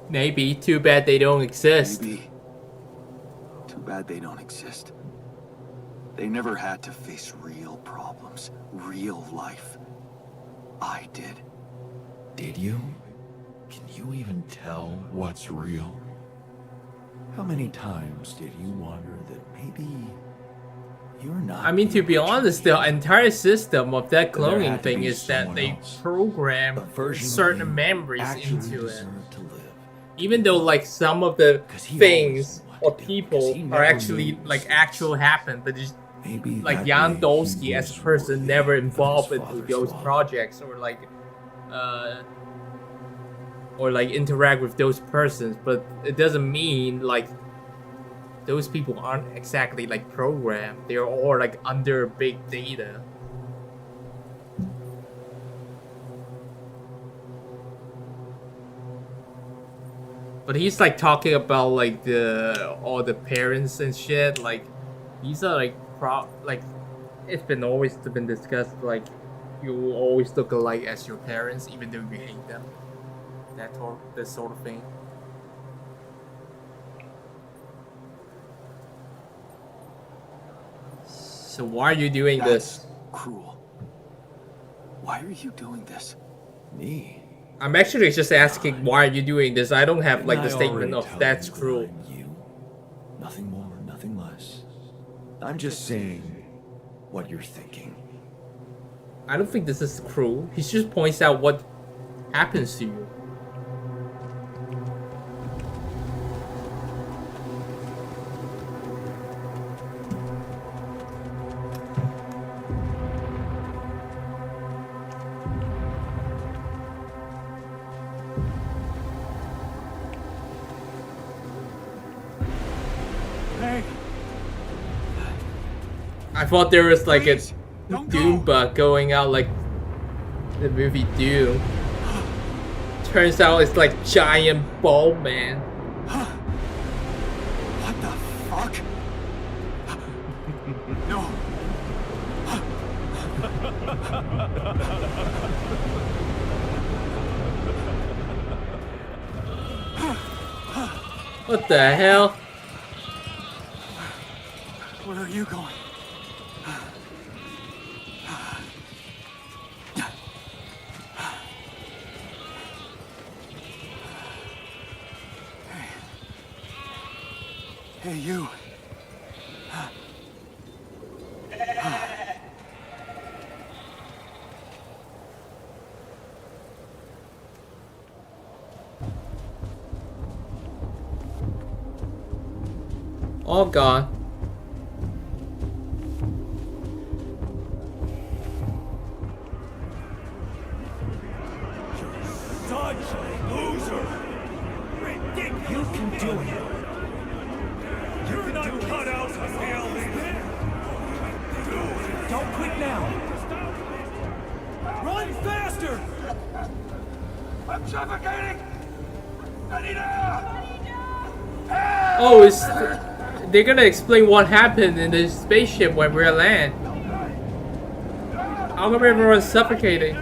Maybe. Too bad they don't exist. Maybe. Too bad they don't exist. They never had to face real problems, real life. I did. Did you? Can you even tell what's real? How many times did you wonder that maybe you're not... I mean, to be honest, the entire system of that There had cloning to thing be is that someone they else. program A version of certain you memories actually into it. deserved to live. Even though, like, some of the 'Cause he things always or wanted to, people 'cause he are never actually, knew like, this actual was- happen, but just, Maybe like, that Jan day he Dolsky as a was person worthy never of his involved into father's those love. projects or like interact with those persons, but it doesn't mean like those people aren't exactly like programmed. They're all like under big data. But he's like talking about like all the parents and shit. Like these are like it's been always been discussed. Like you will always look alike as your parents, even though you hate them. That sort of thing. So why are you doing this? That's cruel. Why are you doing this? Me? I'm actually just asking why are you doing this. I don't have like the Didn't I statement already of tell that's you that cruel. I'm you? Nothing more, nothing less. I'm just saying what you're thinking. I don't think this is cruel. He just points out what happens to you. Hey, I thought there was like Please, a don't Doom go. bug going out like the movie Doom. Turns out it's like giant ball man. What the fuck? No. What the hell? Where are you going? Hey, you. All gone. Such loser! Ridiculous! You can do it! You're not cut out for failing! Don't quit now! Run faster! I'm suffocating! I need air! Oh, it's they're gonna explain what happened in the spaceship when we land. How come everyone's suffocating?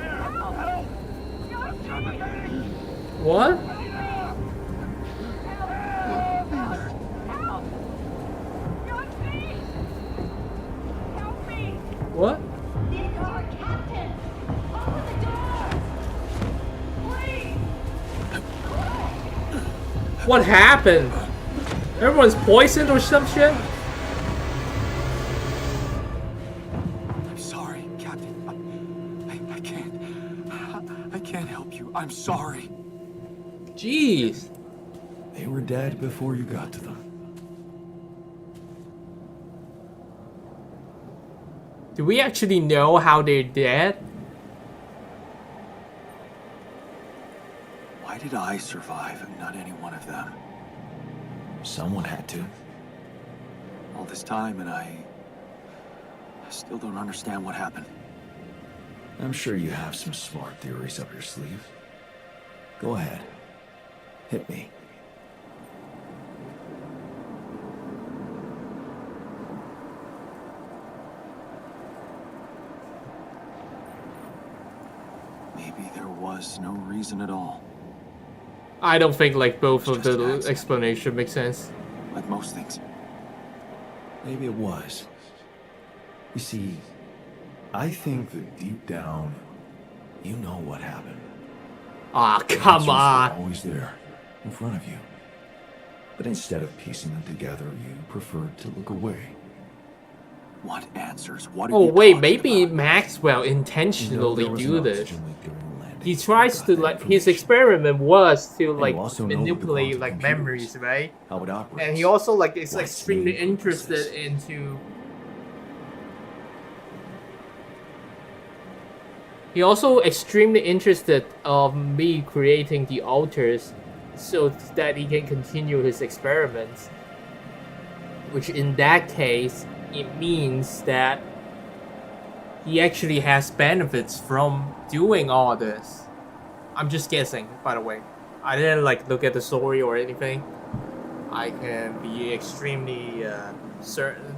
What? What? What happened? Everyone's poisoned or some shit? I'm sorry, Captain. I can't. I can't help you. I'm sorry. Jeez. They were dead before you got to them. Do we actually know how they're dead? Why did I survive and not any one of them? Someone had to. All this time and I still don't understand what happened. I'm sure you have some smart theories up your sleeve. Go ahead. Hit me. Maybe there was no reason at all. I don't think like both of It's just an the accident. explanation make sense. Like most things. Maybe it was. You see, I think that deep down, you know what happened. Ah, The come answers were on. always there, in front of you. But instead of piecing them together, you preferred to look away. What answers? What are Oh you wait, talking maybe about? Maxwell You know intentionally there was do an this. oxygen leak during the landing. He tries Got to that like his information. experiment was to you like also know the manipulate quantum like computers. memories, right? How it operates. And he also like is What's extremely needed for interested success. into. He also extremely interested of me creating the altars, so that he can continue his experiments. Which in that case, it means that he actually has benefits from doing all this. I'm just guessing, by the way. I didn't like look at the story or anything. I can be extremely certain,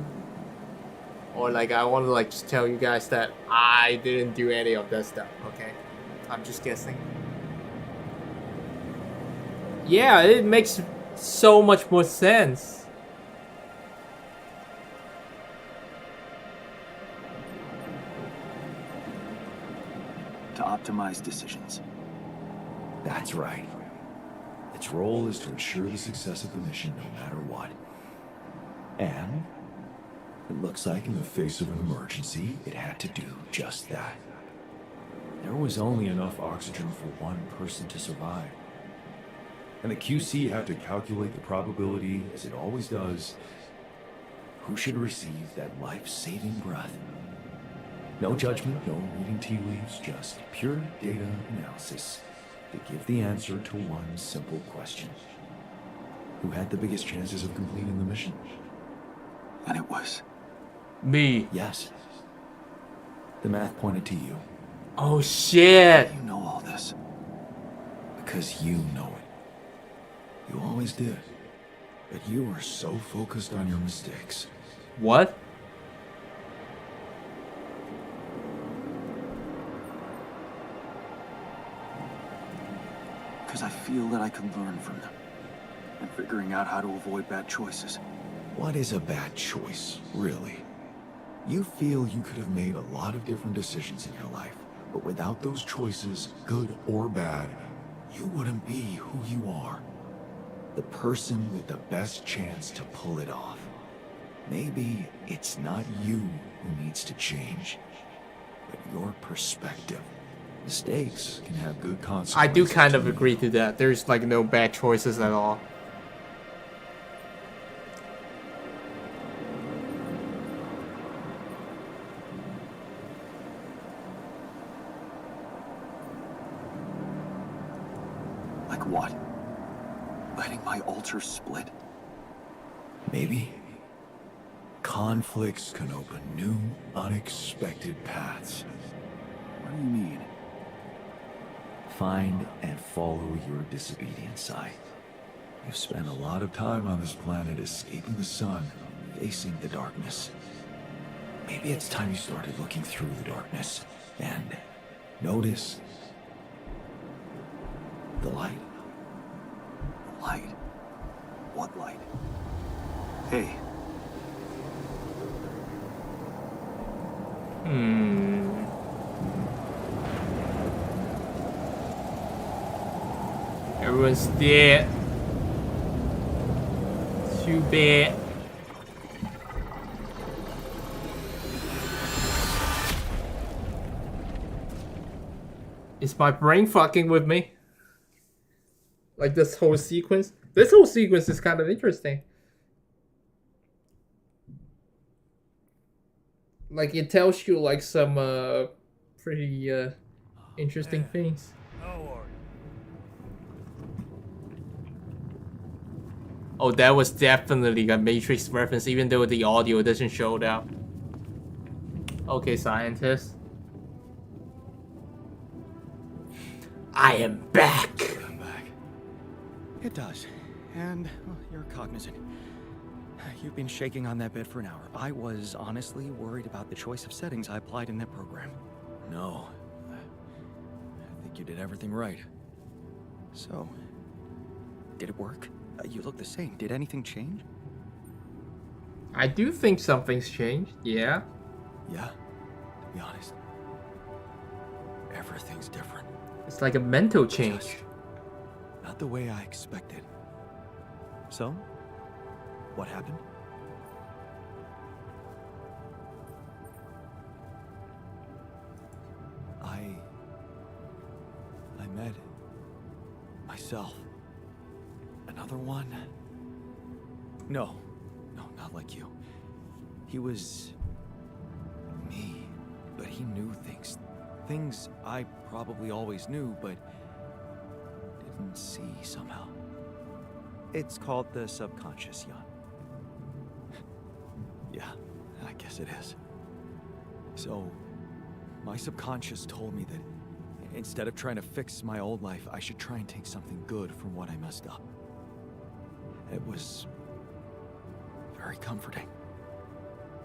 or like I want to like just tell you guys that I didn't do any of that stuff. Okay, I'm just guessing. Yeah, it makes so much more sense. To optimize decisions. That's right. Its role is to ensure the success of the mission no matter what. And it looks like in the face of an emergency, it had to do just that. There was only enough oxygen for one person to survive. And the QC had to calculate the probability, as it always does, who should receive that life-saving breath. No judgment, no reading tea leaves, just pure data analysis to give the answer to one simple question. Who had the biggest chances of completing the mission? And it was... Me. Yes. The math pointed to you. Oh shit. You know all this. Because you know it. You always did. But you were so focused on your mistakes. What? Because I feel that I can learn from them. And figuring out how to avoid bad choices. What is a bad choice, really? You feel you could have made a lot of different decisions in your life, but without those choices, good or bad, you wouldn't be who you are. The person with the best chance to pull it off. Maybe it's not you who needs to change, but your perspective. Mistakes can have good consequences. I do kind of too. agree to that. There's like no bad choices at all. Like what? Letting my altar split? Maybe. Conflicts can open new, unexpected paths. What do you mean? find and follow your disobedient side. You've spent a lot of time on this planet escaping the sun, facing the darkness. Maybe it's time you started looking through the darkness and notice the light. The light. What light? Hey, Everyone's dead. Too bad. Is my brain fucking with me? Like this whole sequence? This whole sequence is kind of interesting. Like it tells you like some pretty interesting things. Oh, that was definitely a Matrix reference, even though the audio doesn't show that. Okay, scientist. I am back! I'm back. It does. And well, you're cognizant. You've been shaking on that bed for an hour. I was honestly worried about the choice of settings I applied in that program. no. I think you did everything right. So, did it work? You look the same. Did anything change? I do think something's changed, yeah. Yeah, to be honest. Everything's different. It's like a mental change. Just not the way I expected. So, what happened? I met myself. Another one? No, not like you. He was me, but he knew things. Things I probably always knew, but didn't see somehow. It's called the subconscious, Jan. Yeah, I guess it is. So, my subconscious told me that instead of trying to fix my old life, I should try and take something good from what I messed up. It was very comforting.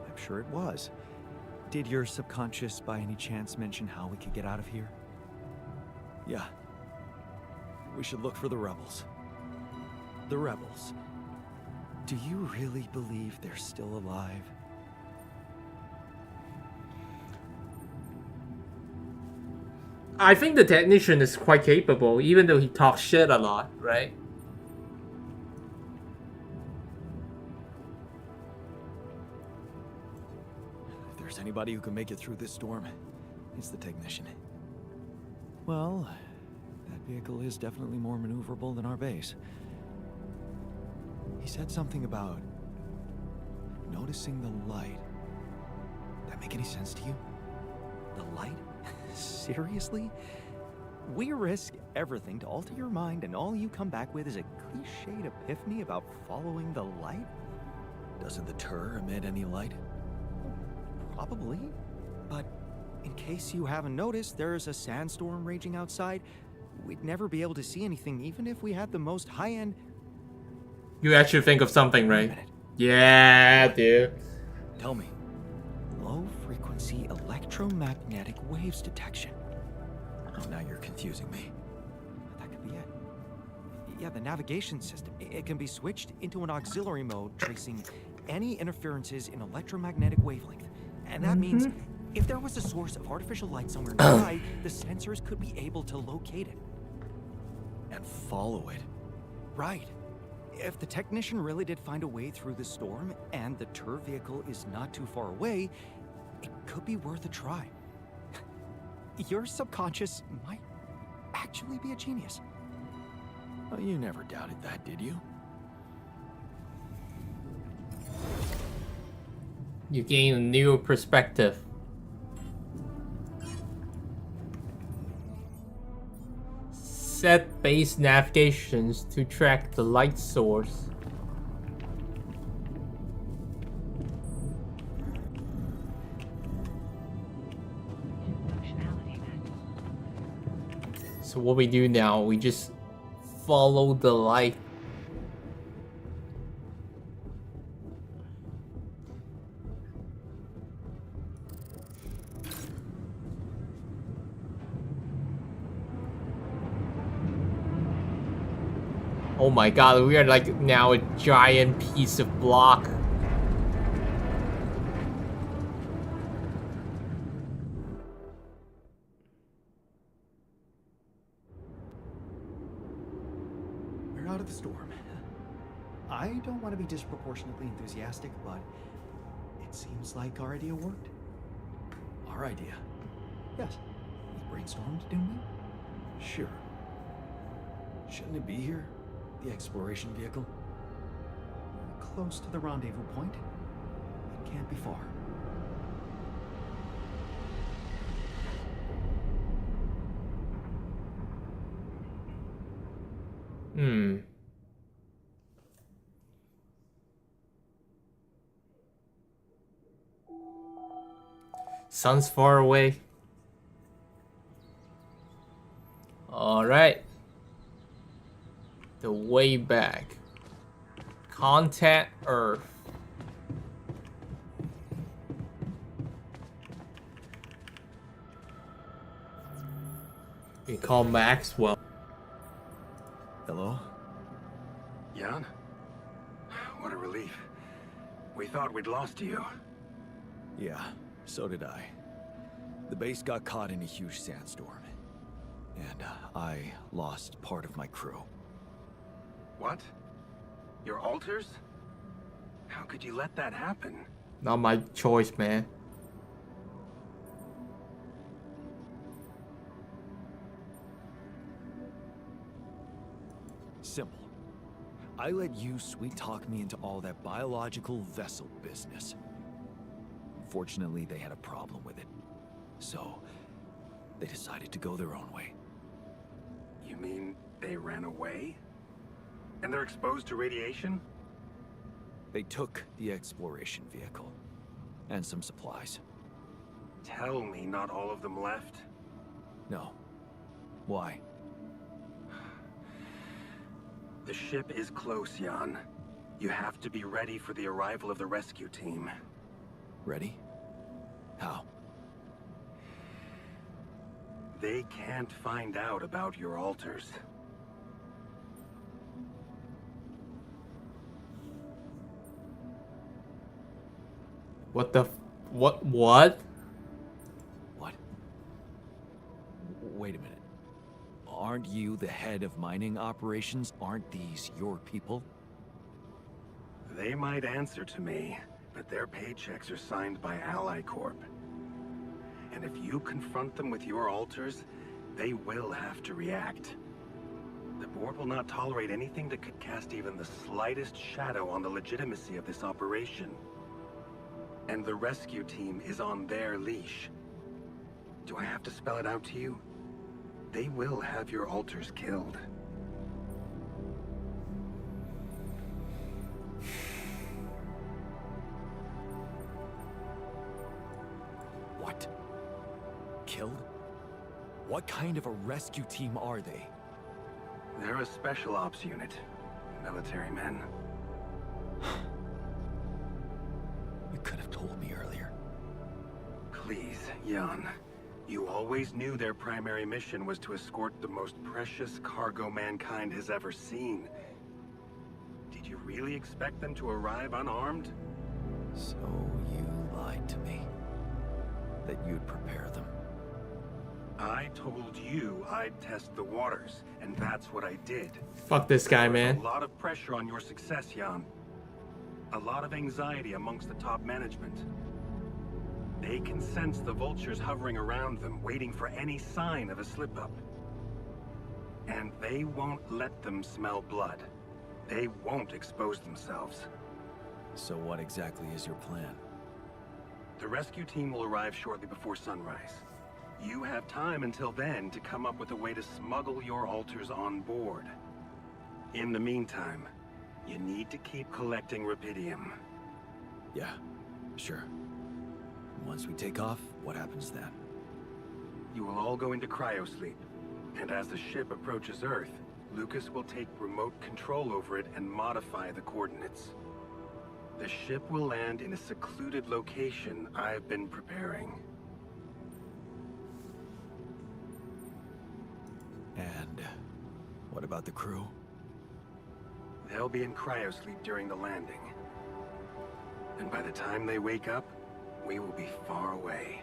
I'm sure it was. Did your subconscious by any chance mention how we could get out of here? Yeah. We should look for the rebels. The rebels. Do you really believe they're still alive? I think the technician is quite capable, even though he talks shit a lot, right? If there's anybody who can make it through this storm, it's the technician. Well, that vehicle is definitely more maneuverable than our base. He said something about noticing the light. That make any sense to you? The light? Seriously? We risk everything to alter your mind, and all you come back with is a cliched epiphany about following the light? Doesn't the Tur emit any light? Probably. But in case you haven't noticed, there's a sandstorm raging outside. We'd never be able to see anything, even if we had the most high-end... You actually think of something, Wait a right? minute. Yeah, dude. Tell me. Low-frequency electromagnetic waves detection. Oh, now you're confusing me. That could be it. Yeah, the navigation system. It can be switched into an auxiliary mode, tracing any interferences in electromagnetic wavelength. And that means if there was a source of artificial light somewhere nearby, the sensors could be able to locate it. And follow it. Right. If the technician really did find a way through the storm, and the Tur vehicle is not too far away, it could be worth a try. Your subconscious might actually be a genius. Well, you never doubted that, did you? You gain a new perspective. Set base navigations to track the light source. So what we do now, we just follow the light. Oh my god, we are like now a giant piece of block. We're out of the storm. I don't want to be disproportionately enthusiastic, but it seems like our idea worked. Our idea? Yes. We brainstormed, didn't we? Sure. Shouldn't it be here? The exploration vehicle? Close to the rendezvous point. It can't be far. Sun's far away. Alright. The way back. Contact Earth. We call Maxwell. Hello? Jan? What a relief. We thought we'd lost you. Yeah, so did I. The base got caught in a huge sandstorm. And I lost part of my crew. What? Your altars? How could you let that happen? Not my choice, man. Simple. I let you sweet-talk me into all that biological vessel business. Unfortunately, they had a problem with it. So, they decided to go their own way. You mean they ran away? And they're exposed to radiation? They took the exploration vehicle. And some supplies. Tell me not all of them left? No. Why? The ship is close, Jan. You have to be ready for the arrival of the rescue team. Ready? How? They can't find out about your altars. What the what? What? Wait a minute. Aren't you the head of mining operations? Aren't these your people? They might answer to me, but their paychecks are signed by Ally Corp. And if you confront them with your altars, they will have to react. The board will not tolerate anything that could cast even the slightest shadow on the legitimacy of this operation. And the rescue team is on their leash. Do I have to spell it out to you? They will have your altars killed. What? Killed? What kind of a rescue team are they? They're a special ops unit. Military men. You could have told me earlier. Please, Jan. You always knew their primary mission was to escort the most precious cargo mankind has ever seen. Did you really expect them to arrive unarmed? So you lied to me. That you'd prepare them. I told you I'd test the waters, and that's what I did. Fuck this guy, man. A lot of pressure on your success, Jan. A lot of anxiety amongst the top management. They can sense the vultures hovering around them, waiting for any sign of a slip-up. And they won't let them smell blood. They won't expose themselves. So what exactly is your plan? The rescue team will arrive shortly before sunrise. You have time until then to come up with a way to smuggle your altars on board. In the meantime, you need to keep collecting Rupidium. Yeah, sure. Once we take off, what happens then? You will all go into cryosleep. And as the ship approaches Earth, Lucas will take remote control over it and modify the coordinates. The ship will land in a secluded location I've been preparing. And what about the crew? They'll be in cryosleep during the landing. And by the time they wake up, we will be far away.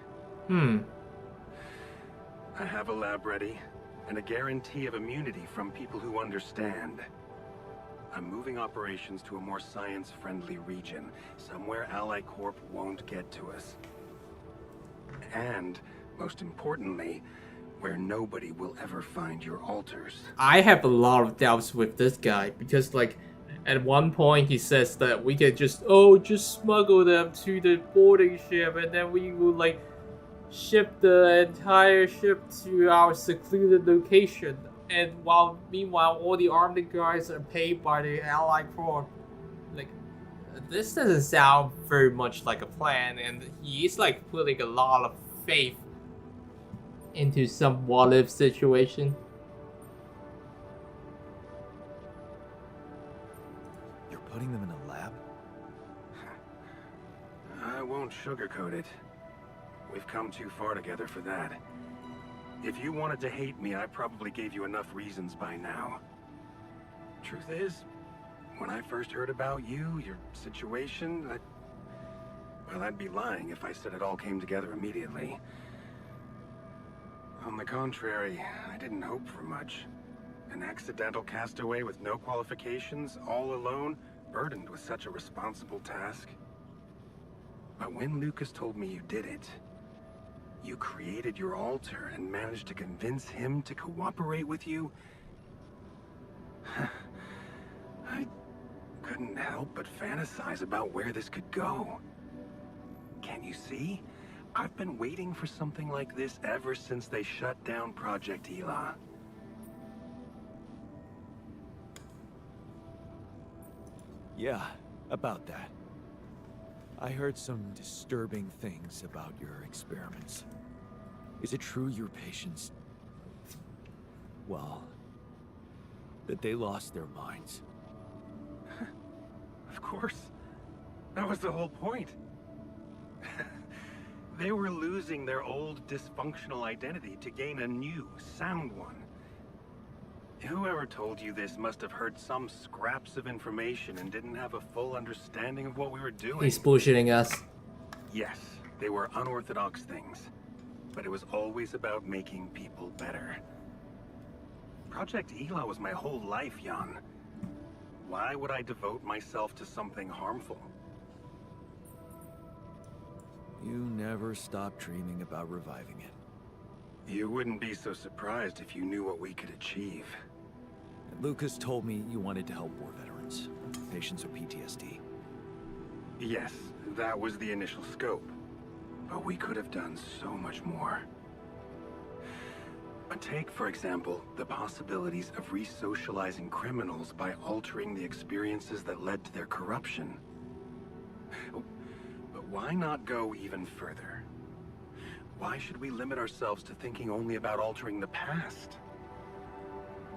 I have a lab ready, and a guarantee of immunity from people who understand. I'm moving operations to a more science-friendly region, somewhere Ally Corp won't get to us. And, most importantly, where nobody will ever find your altars. I have a lot of doubts with this guy because, like, at one point he says that we can just smuggle them to the boarding ship and then we will, like, ship the entire ship to our secluded location. And meanwhile, all the armed guys are paid by the Ally Corps. Like, this doesn't sound very much like a plan, and he's like putting a lot of faith into some what-if situation. You're putting them in a lab? I won't sugarcoat it. We've come too far together for that. If you wanted to hate me, I probably gave you enough reasons by now. Truth is, when I first heard about you, your situation, I'd be lying if I said it all came together immediately. On the contrary, I didn't hope for much. An accidental castaway with no qualifications, all alone, burdened with such a responsible task. But when Lucas told me you did it, you created your altar and managed to convince him to cooperate with you, I couldn't help but fantasize about where this could go. Can't you see? I've been waiting for something like this ever since they shut down Project Ela. Yeah, about that. I heard some disturbing things about your experiments. Is it true your patients... well... that they lost their minds? Of course. That was the whole point. They were losing their old dysfunctional identity to gain a new, sound one. Whoever told you this must have heard some scraps of information and didn't have a full understanding of what we were doing. He's bullshitting us. Yes, they were unorthodox things, but it was always about making people better. Project Ela was my whole life, Jan. Why would I devote myself to something harmful? You never stopped dreaming about reviving it. You wouldn't be so surprised if you knew what we could achieve. Lucas told me you wanted to help war veterans, patients with PTSD. Yes, that was the initial scope. But we could have done so much more. But take, for example, the possibilities of re-socializing criminals by altering the experiences that led to their corruption. But why not go even further? Why should we limit ourselves to thinking only about altering the past?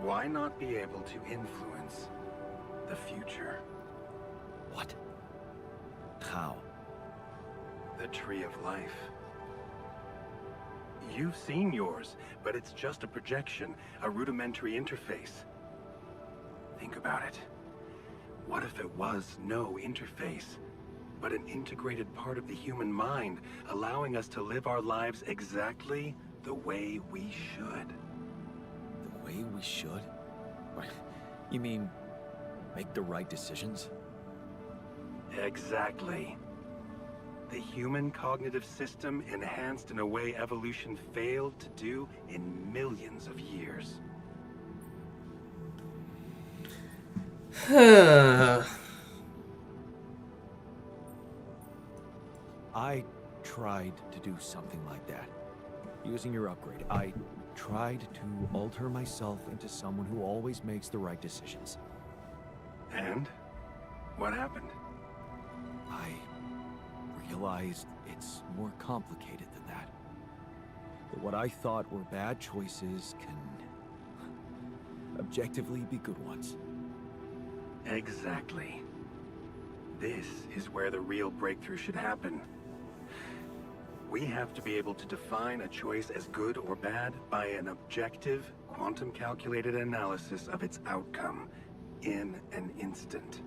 Why not be able to influence the future? What? How? The Tree of Life. You've seen yours, but it's just a projection, a rudimentary interface. Think about it. What if it was no interface, but an integrated part of the human mind, allowing us to live our lives exactly the way we should? The way we should? What? You mean, make the right decisions? Exactly. The human cognitive system enhanced in a way evolution failed to do in millions of years. I tried to do something like that. Using your upgrade, I tried to alter myself into someone who always makes the right decisions. And? What happened? I realized it's more complicated than that. That what I thought were bad choices can objectively be good ones. Exactly. This is where the real breakthrough should happen. We have to be able to define a choice as good or bad by an objective, quantum-calculated analysis of its outcome in an instant.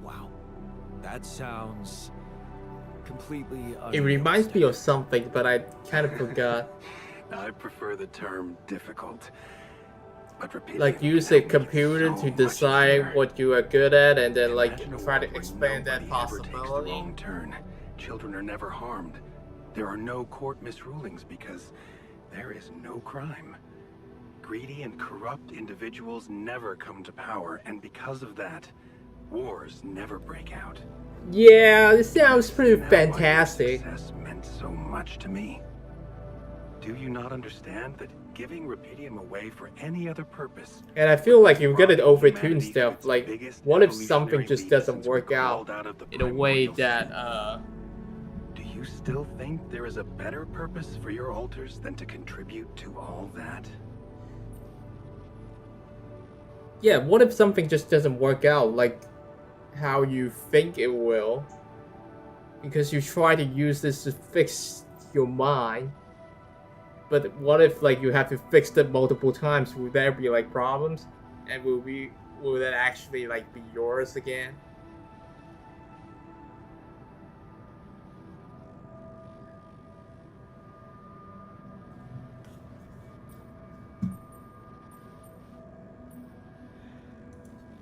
Wow. That sounds completely It reminds me of something, but I kind of forgot. I prefer the term difficult. But repeating Like use that a makes computer so to much decide easier. what you are good at, and then like Imagine a try to world where expand that nobody ever takes the possibility. wrong turn. Children are never harmed. There are no court misrulings because there is no crime. Greedy and corrupt individuals never come to power, and because of that, wars never break out. Yeah, this sounds pretty Isn't that why your fantastic. success meant so much to me. Do you not understand that giving Rupidium away for any other purpose? And I feel like you're good at robbed overtune humanity of stuff. its like, biggest what if evolutionary something just leap doesn't since we work out crawled out of the in a way primordial that, sea? Do you still think there is a better purpose for your altars than to contribute to all that? yeah, what if something just doesn't work out like how you think it will? Because you try to use this to fix your mind. But what if like you have to fix it multiple times? Will there be like problems? And will that actually like be yours again?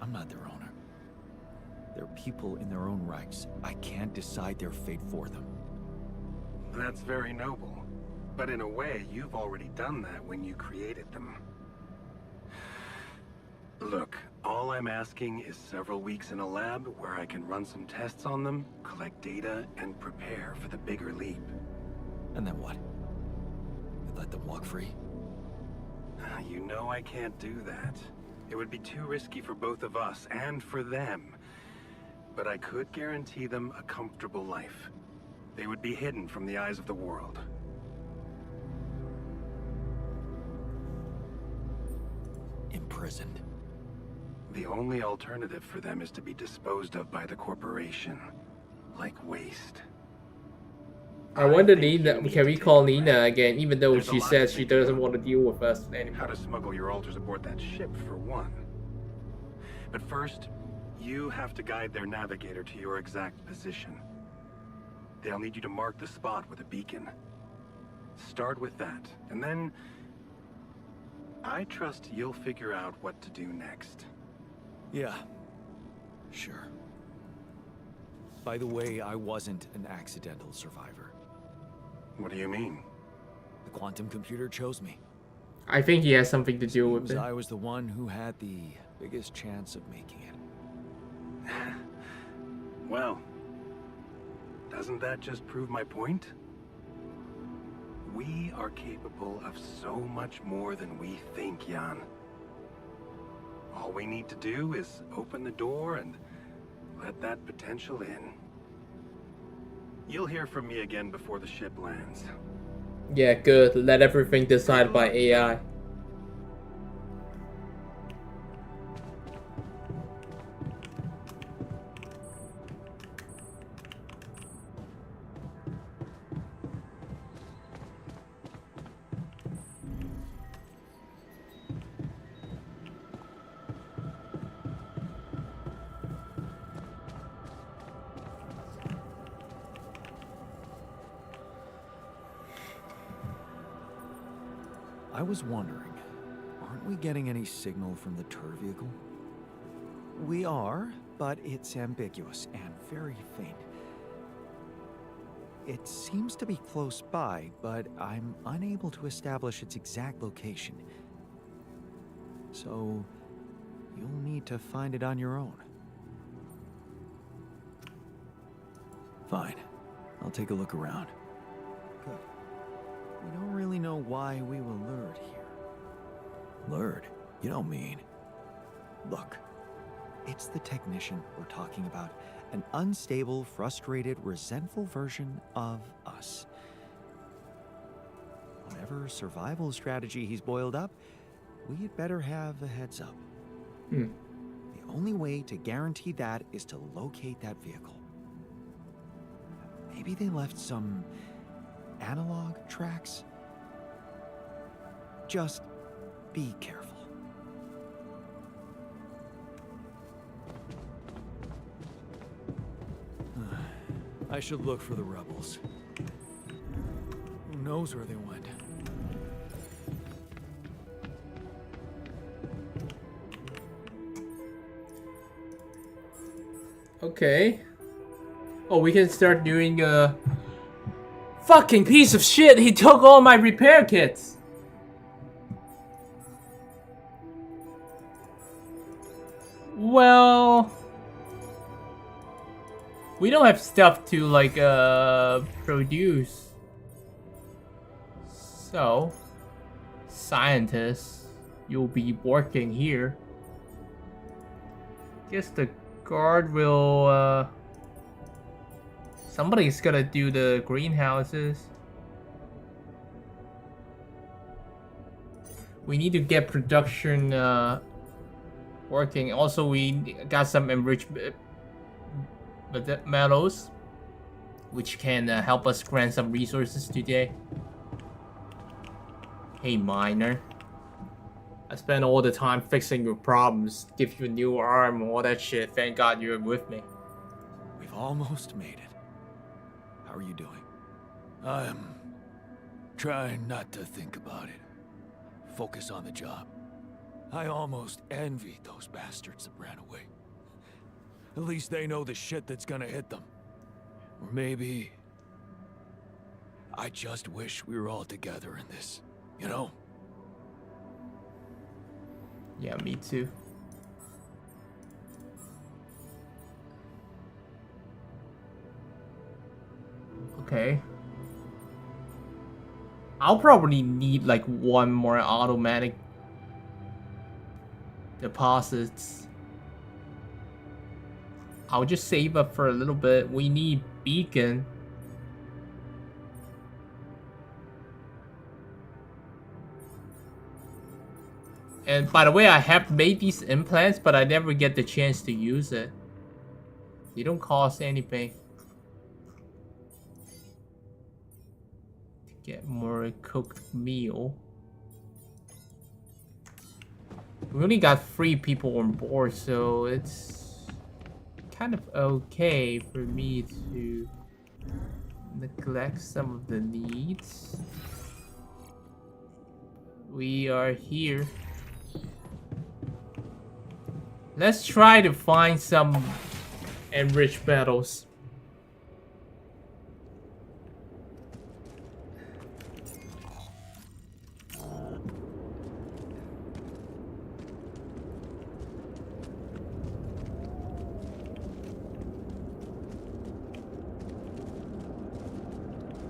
I'm not their owner. They're people in their own rights. I can't decide their fate for them. That's very noble. But in a way, you've already done that when you created them. Look, all I'm asking is several weeks in a lab where I can run some tests on them, collect data, and prepare for the bigger leap. And then what? You let them walk free? You know I can't do that. It would be too risky for both of us and for them. But I could guarantee them a comfortable life. They would be hidden from the eyes of the world. Imprisoned. The only alternative for them is to be disposed of by the corporation. Like waste. I wonder, think Nina, you need can to we take call a break. Nina again, even though There's a she lot says to she think doesn't about. want to deal with us How anymore? to smuggle your altars aboard that ship, for one. But first, you have to guide their navigator to your exact position. They'll need you to mark the spot with a beacon. Start with that, and then I trust you'll figure out what to do next. Yeah. Sure. By the way, I wasn't an accidental survivor. What do you mean? The quantum computer chose me. I think he has something to do with Seems it. I was the one who had the biggest chance of making it. Well, doesn't that just prove my point? We are capable of so much more than we think, Jan. All we need to do is open the door and let that potential in. You'll hear from me again before the ship lands. Yeah, good. Let everything decided by AI. I was wondering, aren't we getting any signal from the tour vehicle? We are, but it's ambiguous and very faint. It seems to be close by, but I'm unable to establish its exact location. So, you'll need to find it on your own. Fine. I'll take a look around. Good. We don't really know why we were lured here. Lured? You don't mean. Look, it's the technician we're talking about. An unstable, frustrated, resentful version of us. whatever survival strategy he's boiled up, we'd better have a heads up. Hmm. The only way to guarantee that is to locate that vehicle. Maybe they left some analog tracks? Just be careful. I should look for the rebels. Who knows where they went? Okay. Oh, we can start doing fucking piece of shit, he took all my repair kits. Well, we don't have stuff to like produce. So, scientists, you'll be working here. Guess the guard will somebody's gonna do the greenhouses. We need to get production working. Also, we got some enriched metals, which can help us grant some resources today. Hey, miner. I spent all the time fixing your problems, give you a new arm, all that shit. Thank God you're with me. We've almost made it. How are you doing? I'm trying not to think about it. Focus on the job. I almost envy those bastards that ran away. At least they know the shit that's gonna hit them. Or maybe I just wish we were all together in this, you know? Yeah, me too. Okay. I'll probably need like one more automatic deposits. I'll just save up for a little bit. We need beacon. And by the way, I have made these implants, but I never get the chance to use it. They don't cost anything. To get more cooked meal. We only got 3 people on board, so it's kind of okay for me to neglect some of the needs. We are here. Let's try to find some enriched metals.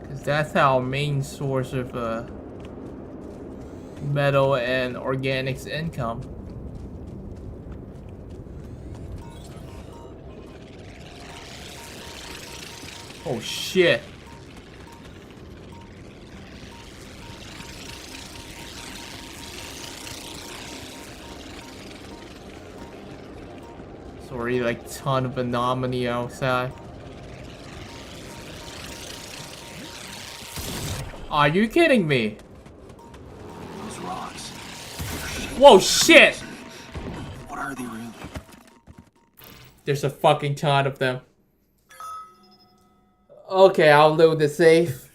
Because that's our main source of metal and organics income. Oh shit. Sorry, like ton of anomaly outside. Are you kidding me? Those rocks. Whoa, shit! What are they really? There's a fucking ton of them. Okay, I'll load the safe.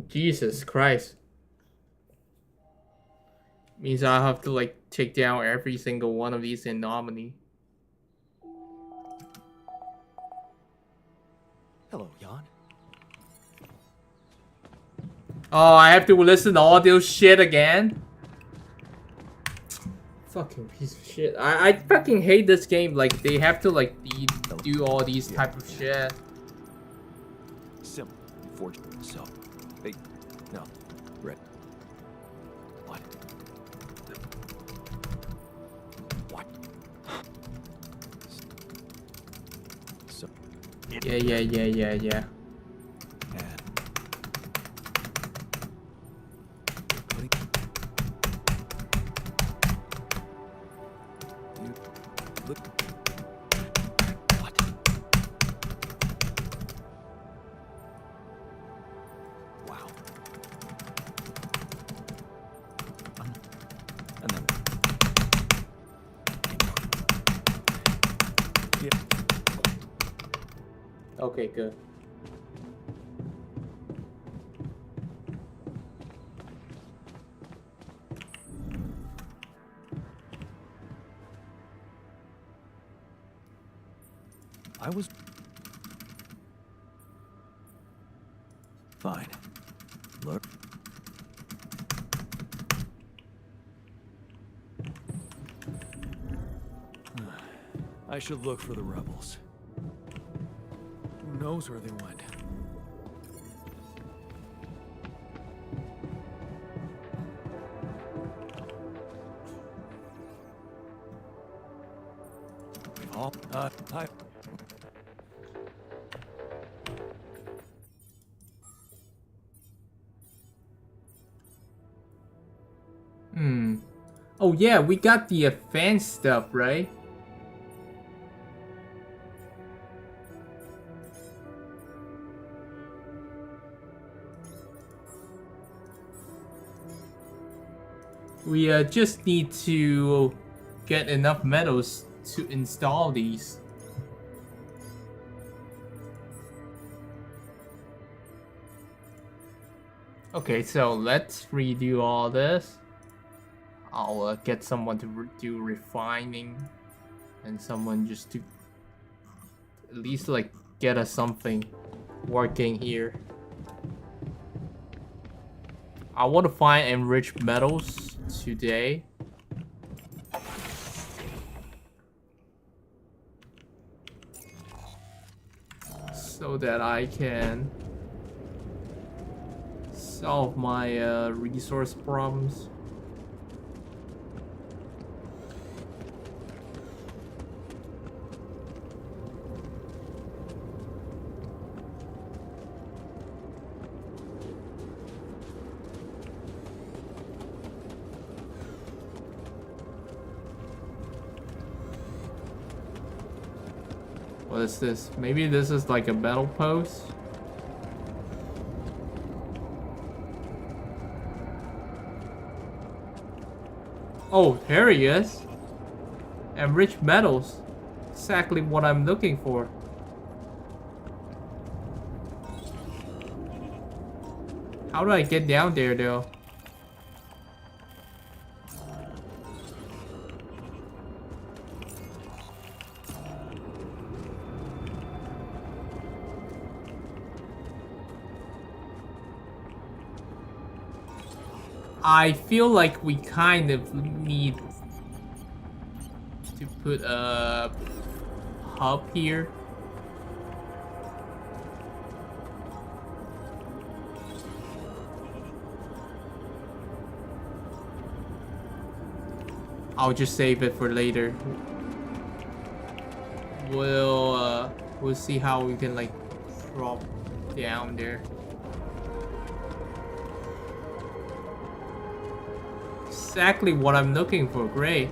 Jesus Christ. Means I have to like take down every single one of these anomalies. Hello, Jan. Oh, I have to listen to all this shit again? Fucking piece of shit. I fucking hate this game. Like, they have to, like, do all these type of shit. Simple. Fortunate. So, hey, no, Red. What? What? So, Yeah. and putting you look. What? Wow. And then. Yeah. Okay, good. I was fine. Look. I should look for the rebels. Who knows where they went? Oh, I. Oh yeah, we got the advanced stuff, right? We just need to get enough metals to install these. Okay, so let's redo all this. I'll get someone to do refining, and someone just to at least like get us something working here. I want to find enriched metals today. So that I can solve my resource problems. What is this? Maybe this is like a battle post? Oh, here he is. Enriched metals. Exactly what I'm looking for. How do I get down there though? I feel like we kind of need to put a hub here. I'll just save it for later. We'll see how we can like drop down there. Exactly what I'm looking for. Great.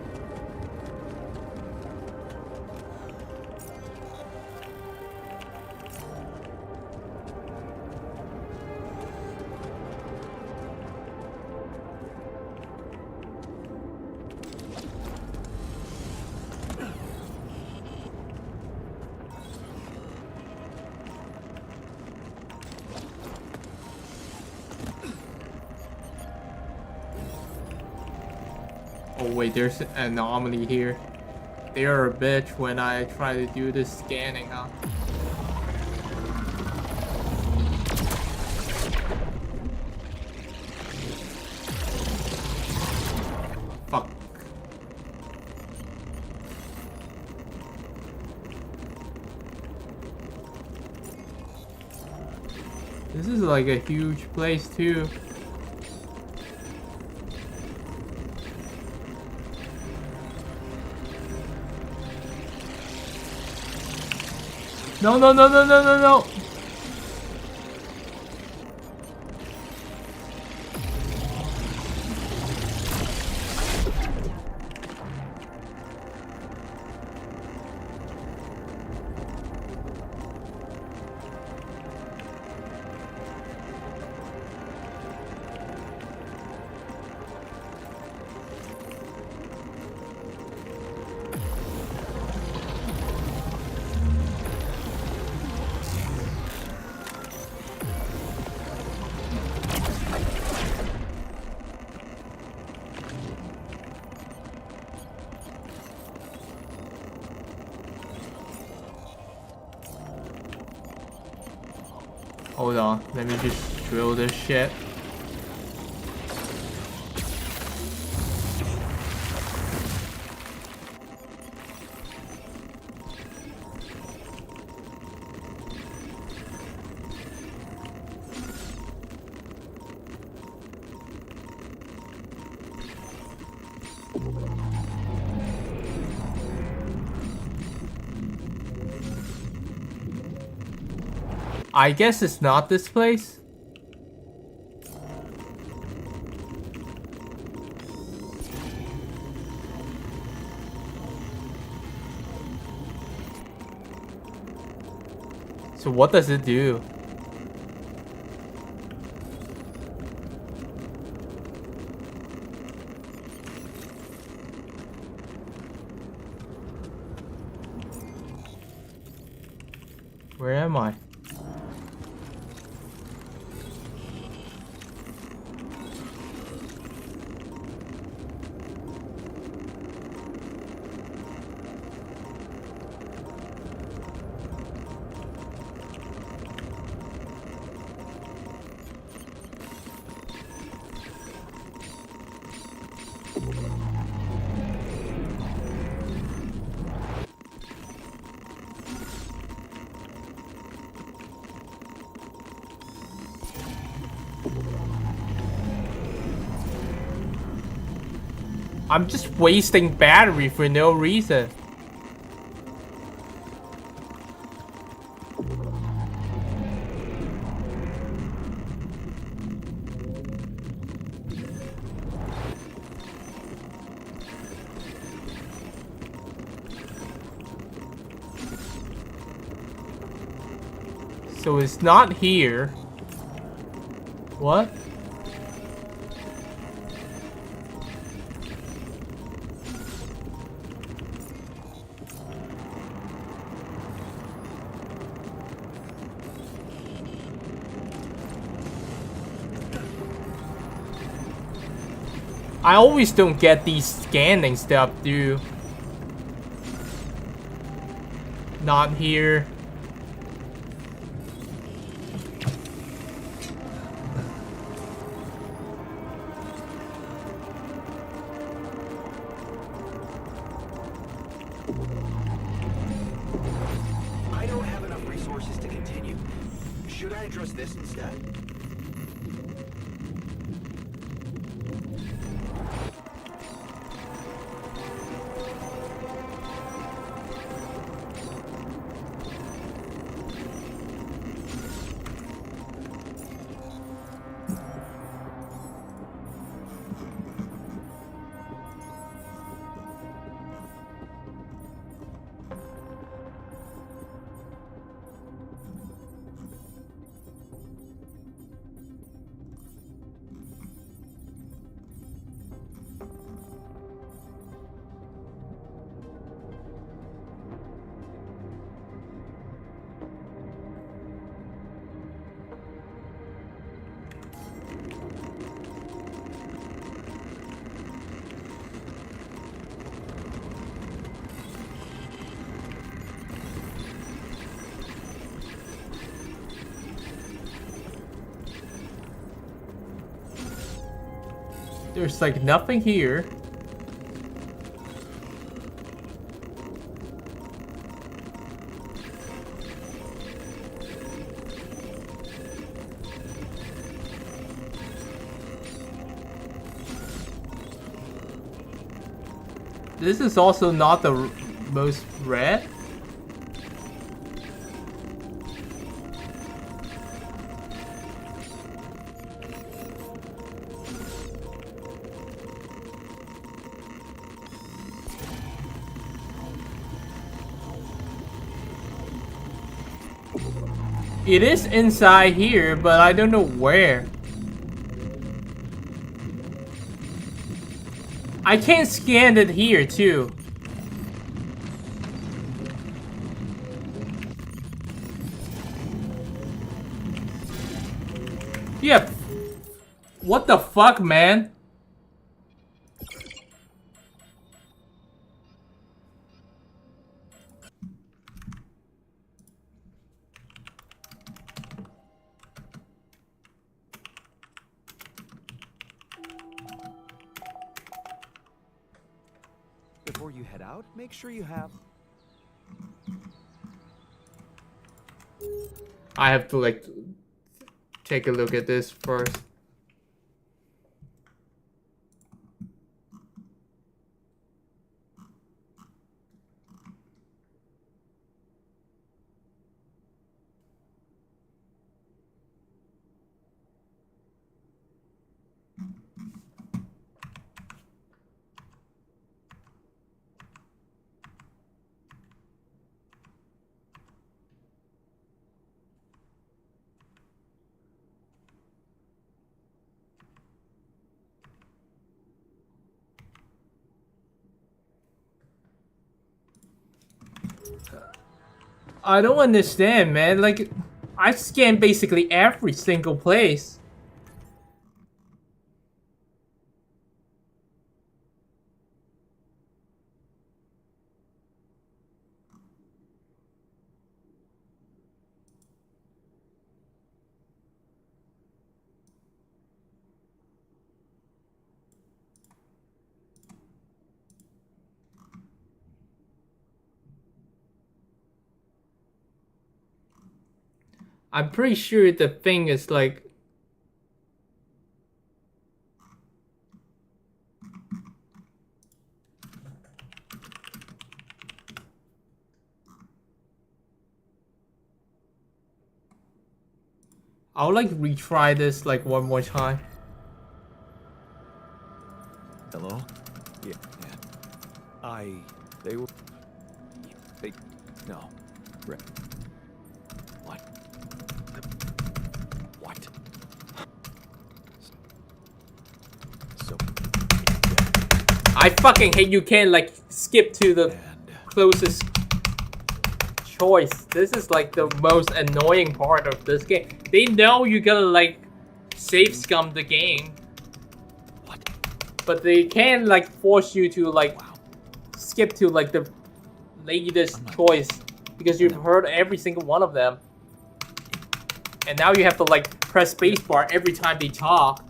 Oh wait, there's an anomaly here. They're a bitch when I try to do this scanning, huh? Fuck. This is like a huge place too. No, no, no, no, no, no, no. Hold on, let me just drill this shit. I guess it's not this place. So what does it do? Where am I? I'm just wasting battery for no reason. So it's not here. What? I always don't get these scanning stuff, dude. Not here. I don't have enough resources to continue. Should I address this instead? There's like nothing here. This is also not the most red. It is inside here, but I don't know where. I can't scan it here too. Yeah. What the fuck, man? Before you head out, make sure you have... I have to like take a look at this first. I don't understand, man. Like, I scanned basically every single place. I'm pretty sure the thing is like... I'll like retry this like one more time. Hello? Yeah. They were... No. What? What? So... I fucking hate you can't like skip to the And... closest choice. This is like the most annoying part of this game. They know you gotta like save scum the game, What? but they can't like force you to like skip to like the latest choice because you've heard every single one of them. And now you have to like press spacebar every time they talk.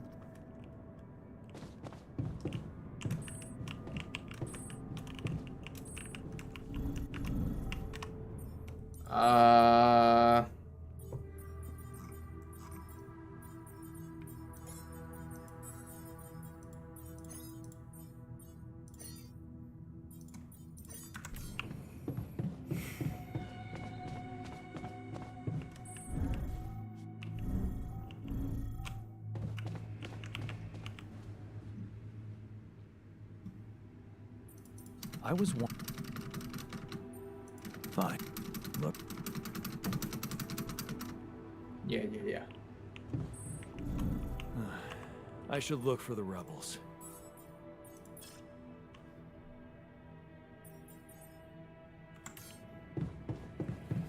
I was one... Fine. Look. Yeah. I should look for the rebels.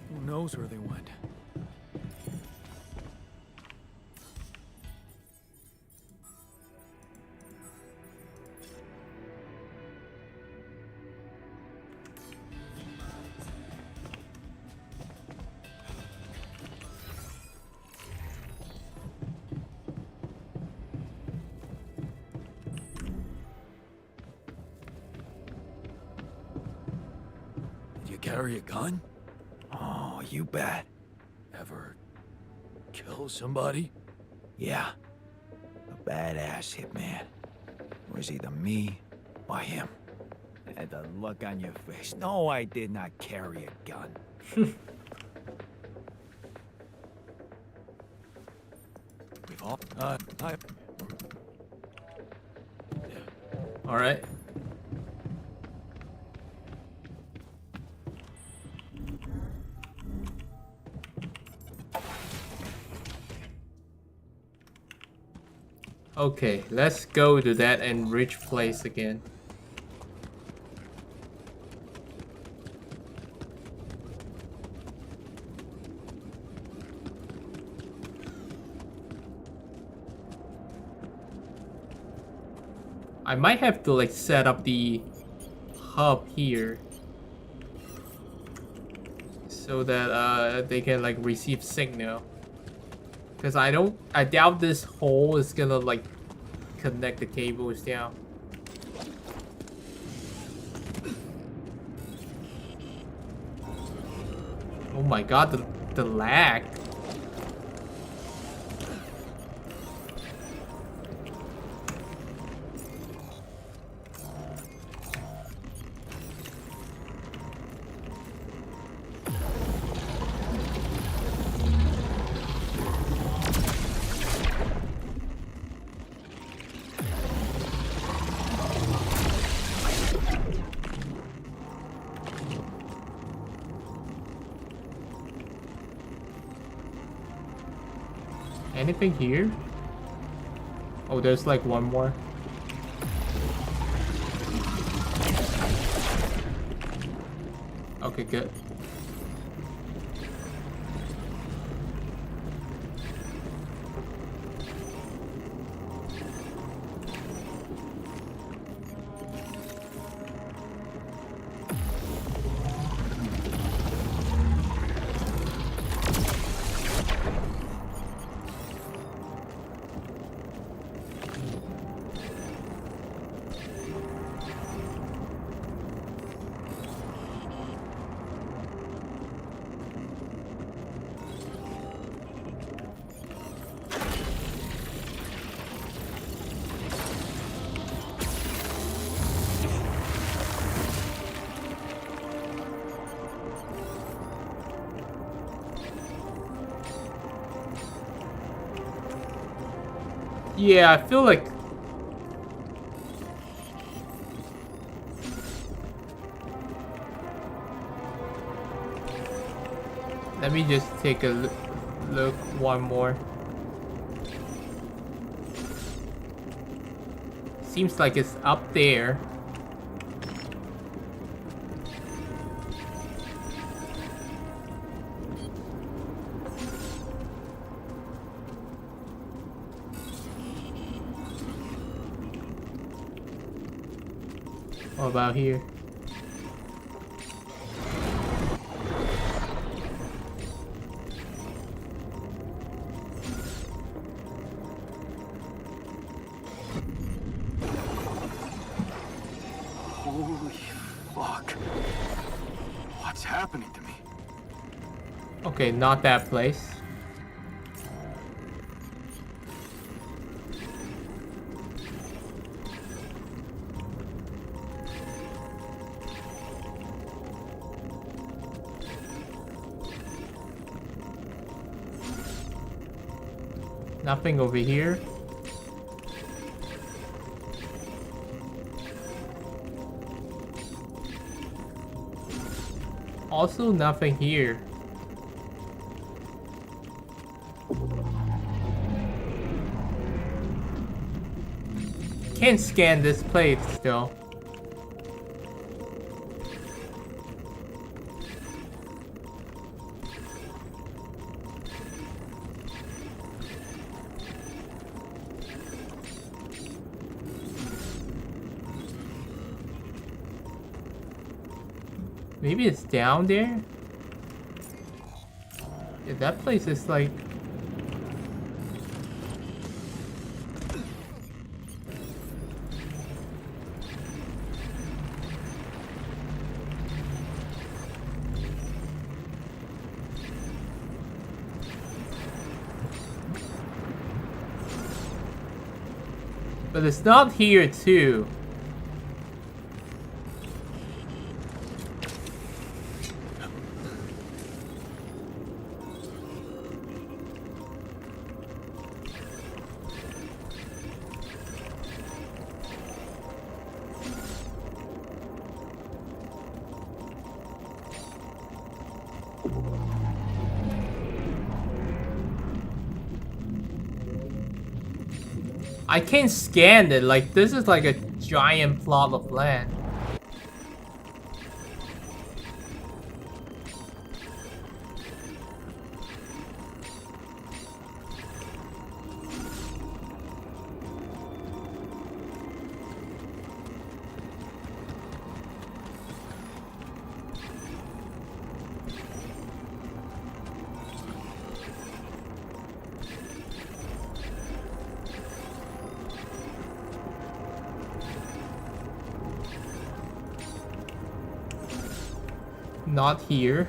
Who knows where they went? Carry a gun? Oh, you bet. Ever kill somebody? Yeah. A badass hitman. It was either me or him. And the look on your face. No, I did not carry a gun. We've all... All right. Okay, let's go to that enriched place again. I might have to like set up the hub here so that they can like receive signal. Cause I doubt this hole is gonna like connect the cables down. Oh my god, the lag. Anything here? Oh, there's like one more. Okay, good. Yeah, I feel like let me just take a look one more. Seems like it's up there. What about here? Holy fuck. What's happening to me? Okay, not that place. Nothing over here. Also nothing here. Can't scan this plate still. Maybe it's down there? Yeah, that place is like... But it's not here too. I can't scan it. Like, this is like a giant plot of land. Not here.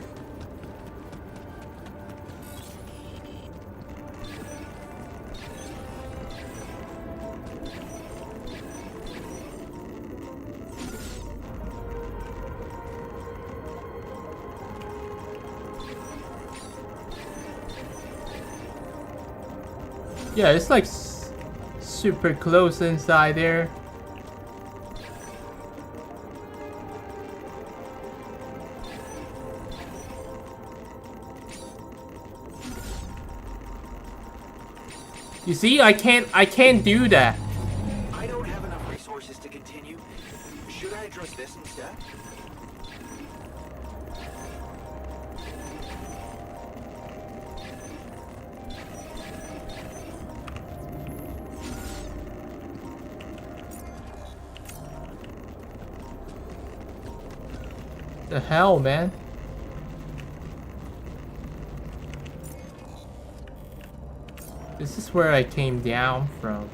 Yeah, it's like super close inside there. You see, I can't do that. I don't have enough resources to continue. Should I address this instead? The hell, man? This is where I came down from.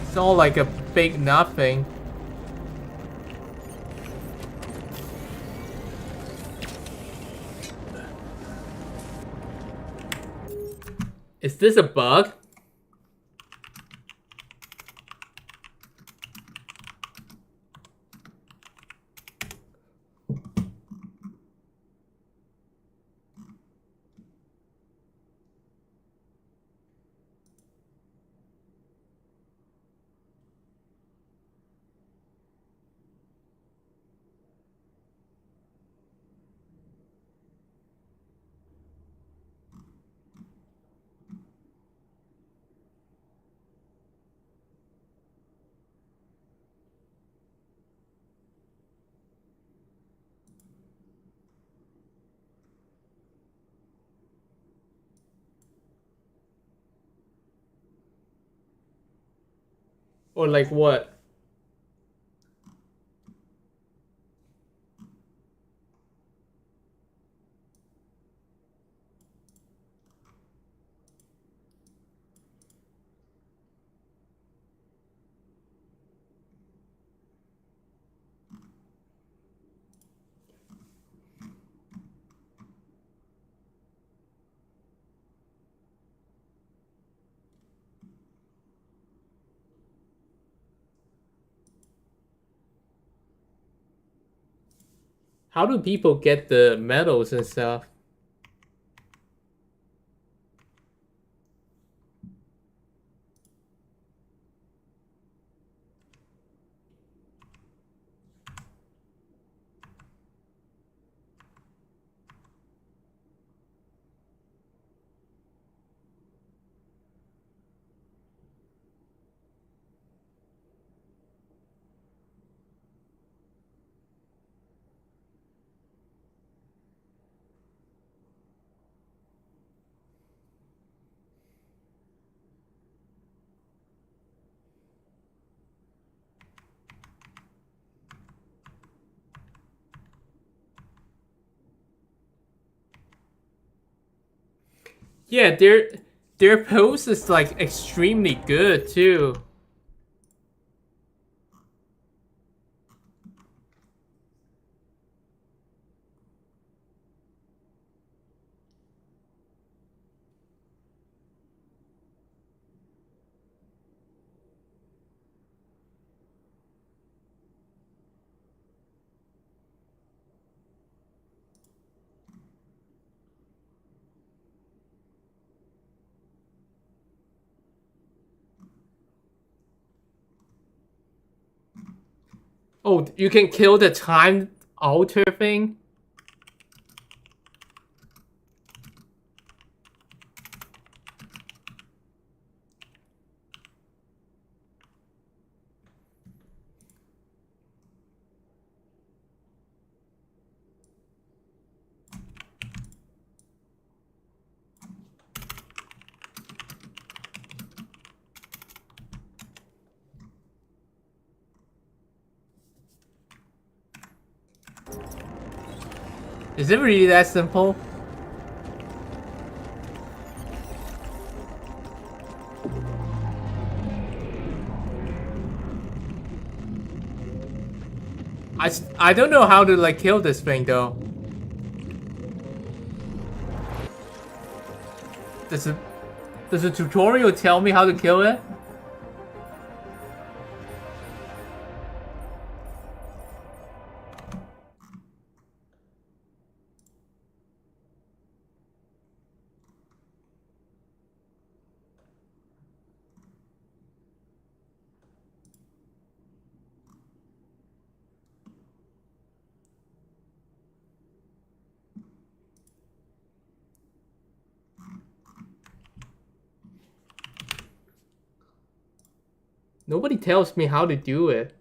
It's all like a big nothing. Is this a bug? Or like what? How do people get the medals and stuff? Yeah, their pose is like extremely good too. Oh, you can kill the time alter thing? Is it really that simple? I don't know how to like kill this thing though. Does the tutorial tell me how to kill it? Nobody tells me how to do it.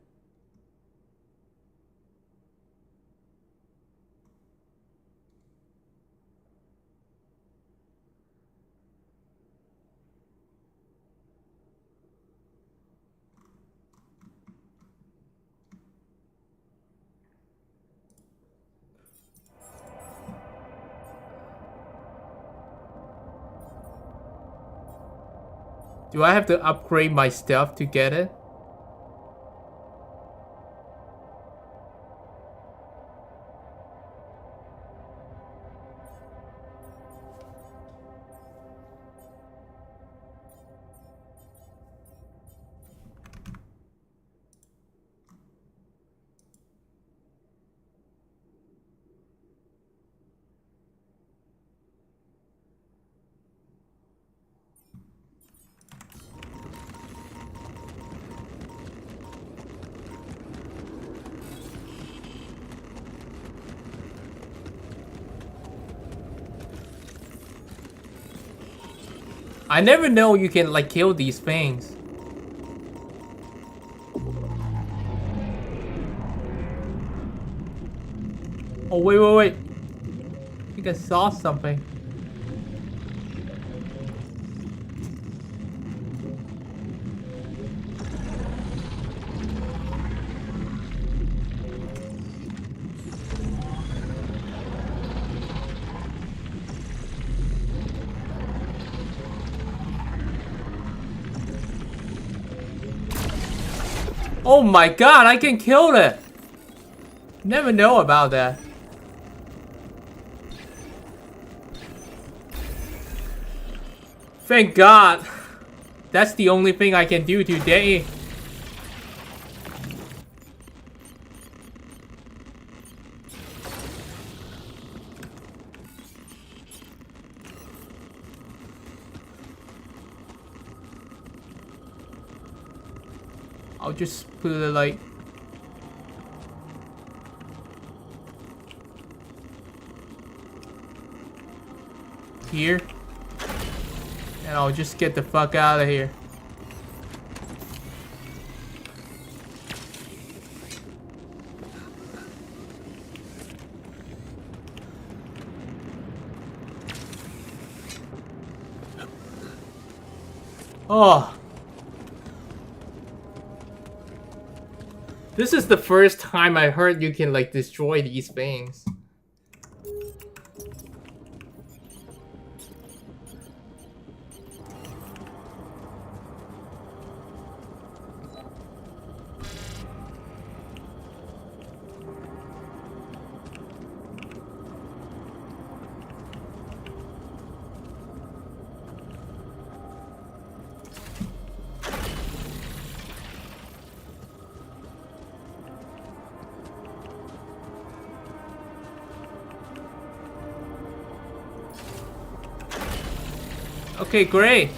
Do I have to upgrade my stuff to get it? I never know you can like kill these things. Oh wait. I think I saw something. Oh my god, I can kill it! Never know about that. Thank god. That's the only thing I can do today. I'll just put it like here, and I'll just get the fuck out of here. Oh. This is the first time I heard you can like destroy these things. Okay, great.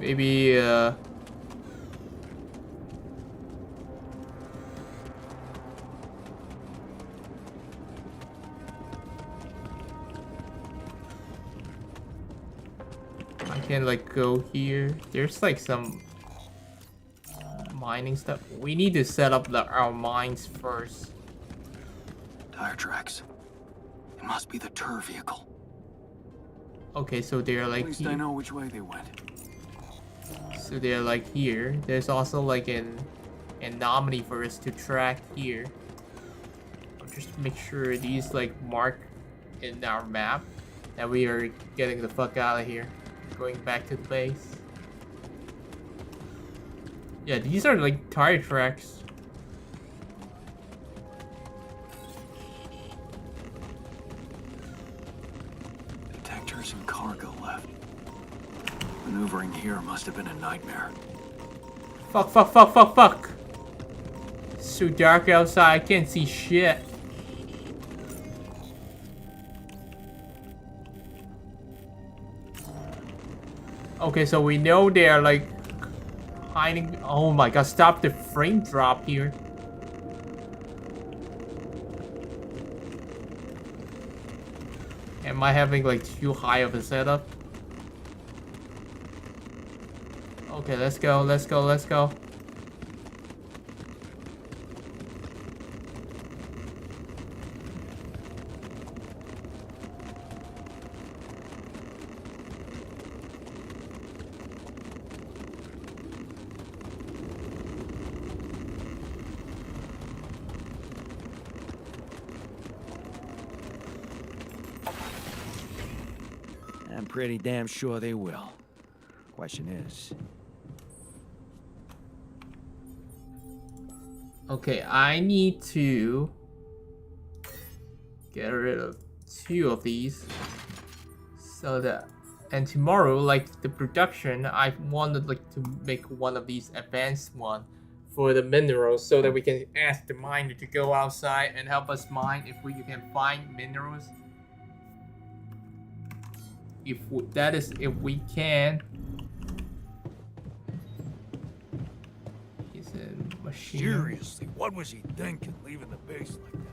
Maybe I can like go here. There's like some mining stuff. We need to set up our mines first. Tire tracks. It must be the tour vehicle. Okay, so they're like At least here. I know which way they went. So they're like here. There's also like an anomaly for us to track here. I'll just make sure these like mark in our map that we are getting the fuck out of here. Going back to the base. Yeah, these are like tire tracks. Detectors and cargo left. Maneuvering here must have been a nightmare. Fuck, fuck, fuck, fuck, fuck. It's so dark outside, I can't see shit. Okay, so we know they're like hiding. Oh my god, stop the frame drop here. Am I having like too high of a setup? Okay, let's go, let's go, let's go. I'm pretty damn sure they will. Question is, Okay, I need to get rid of 2 of these so that, and tomorrow, like the production, I wanted like to make one of these advanced one for the minerals so that we can ask the miner to go outside and help us mine if we can find minerals. If we can. He's a machine. Seriously, what was he thinking leaving the base like that?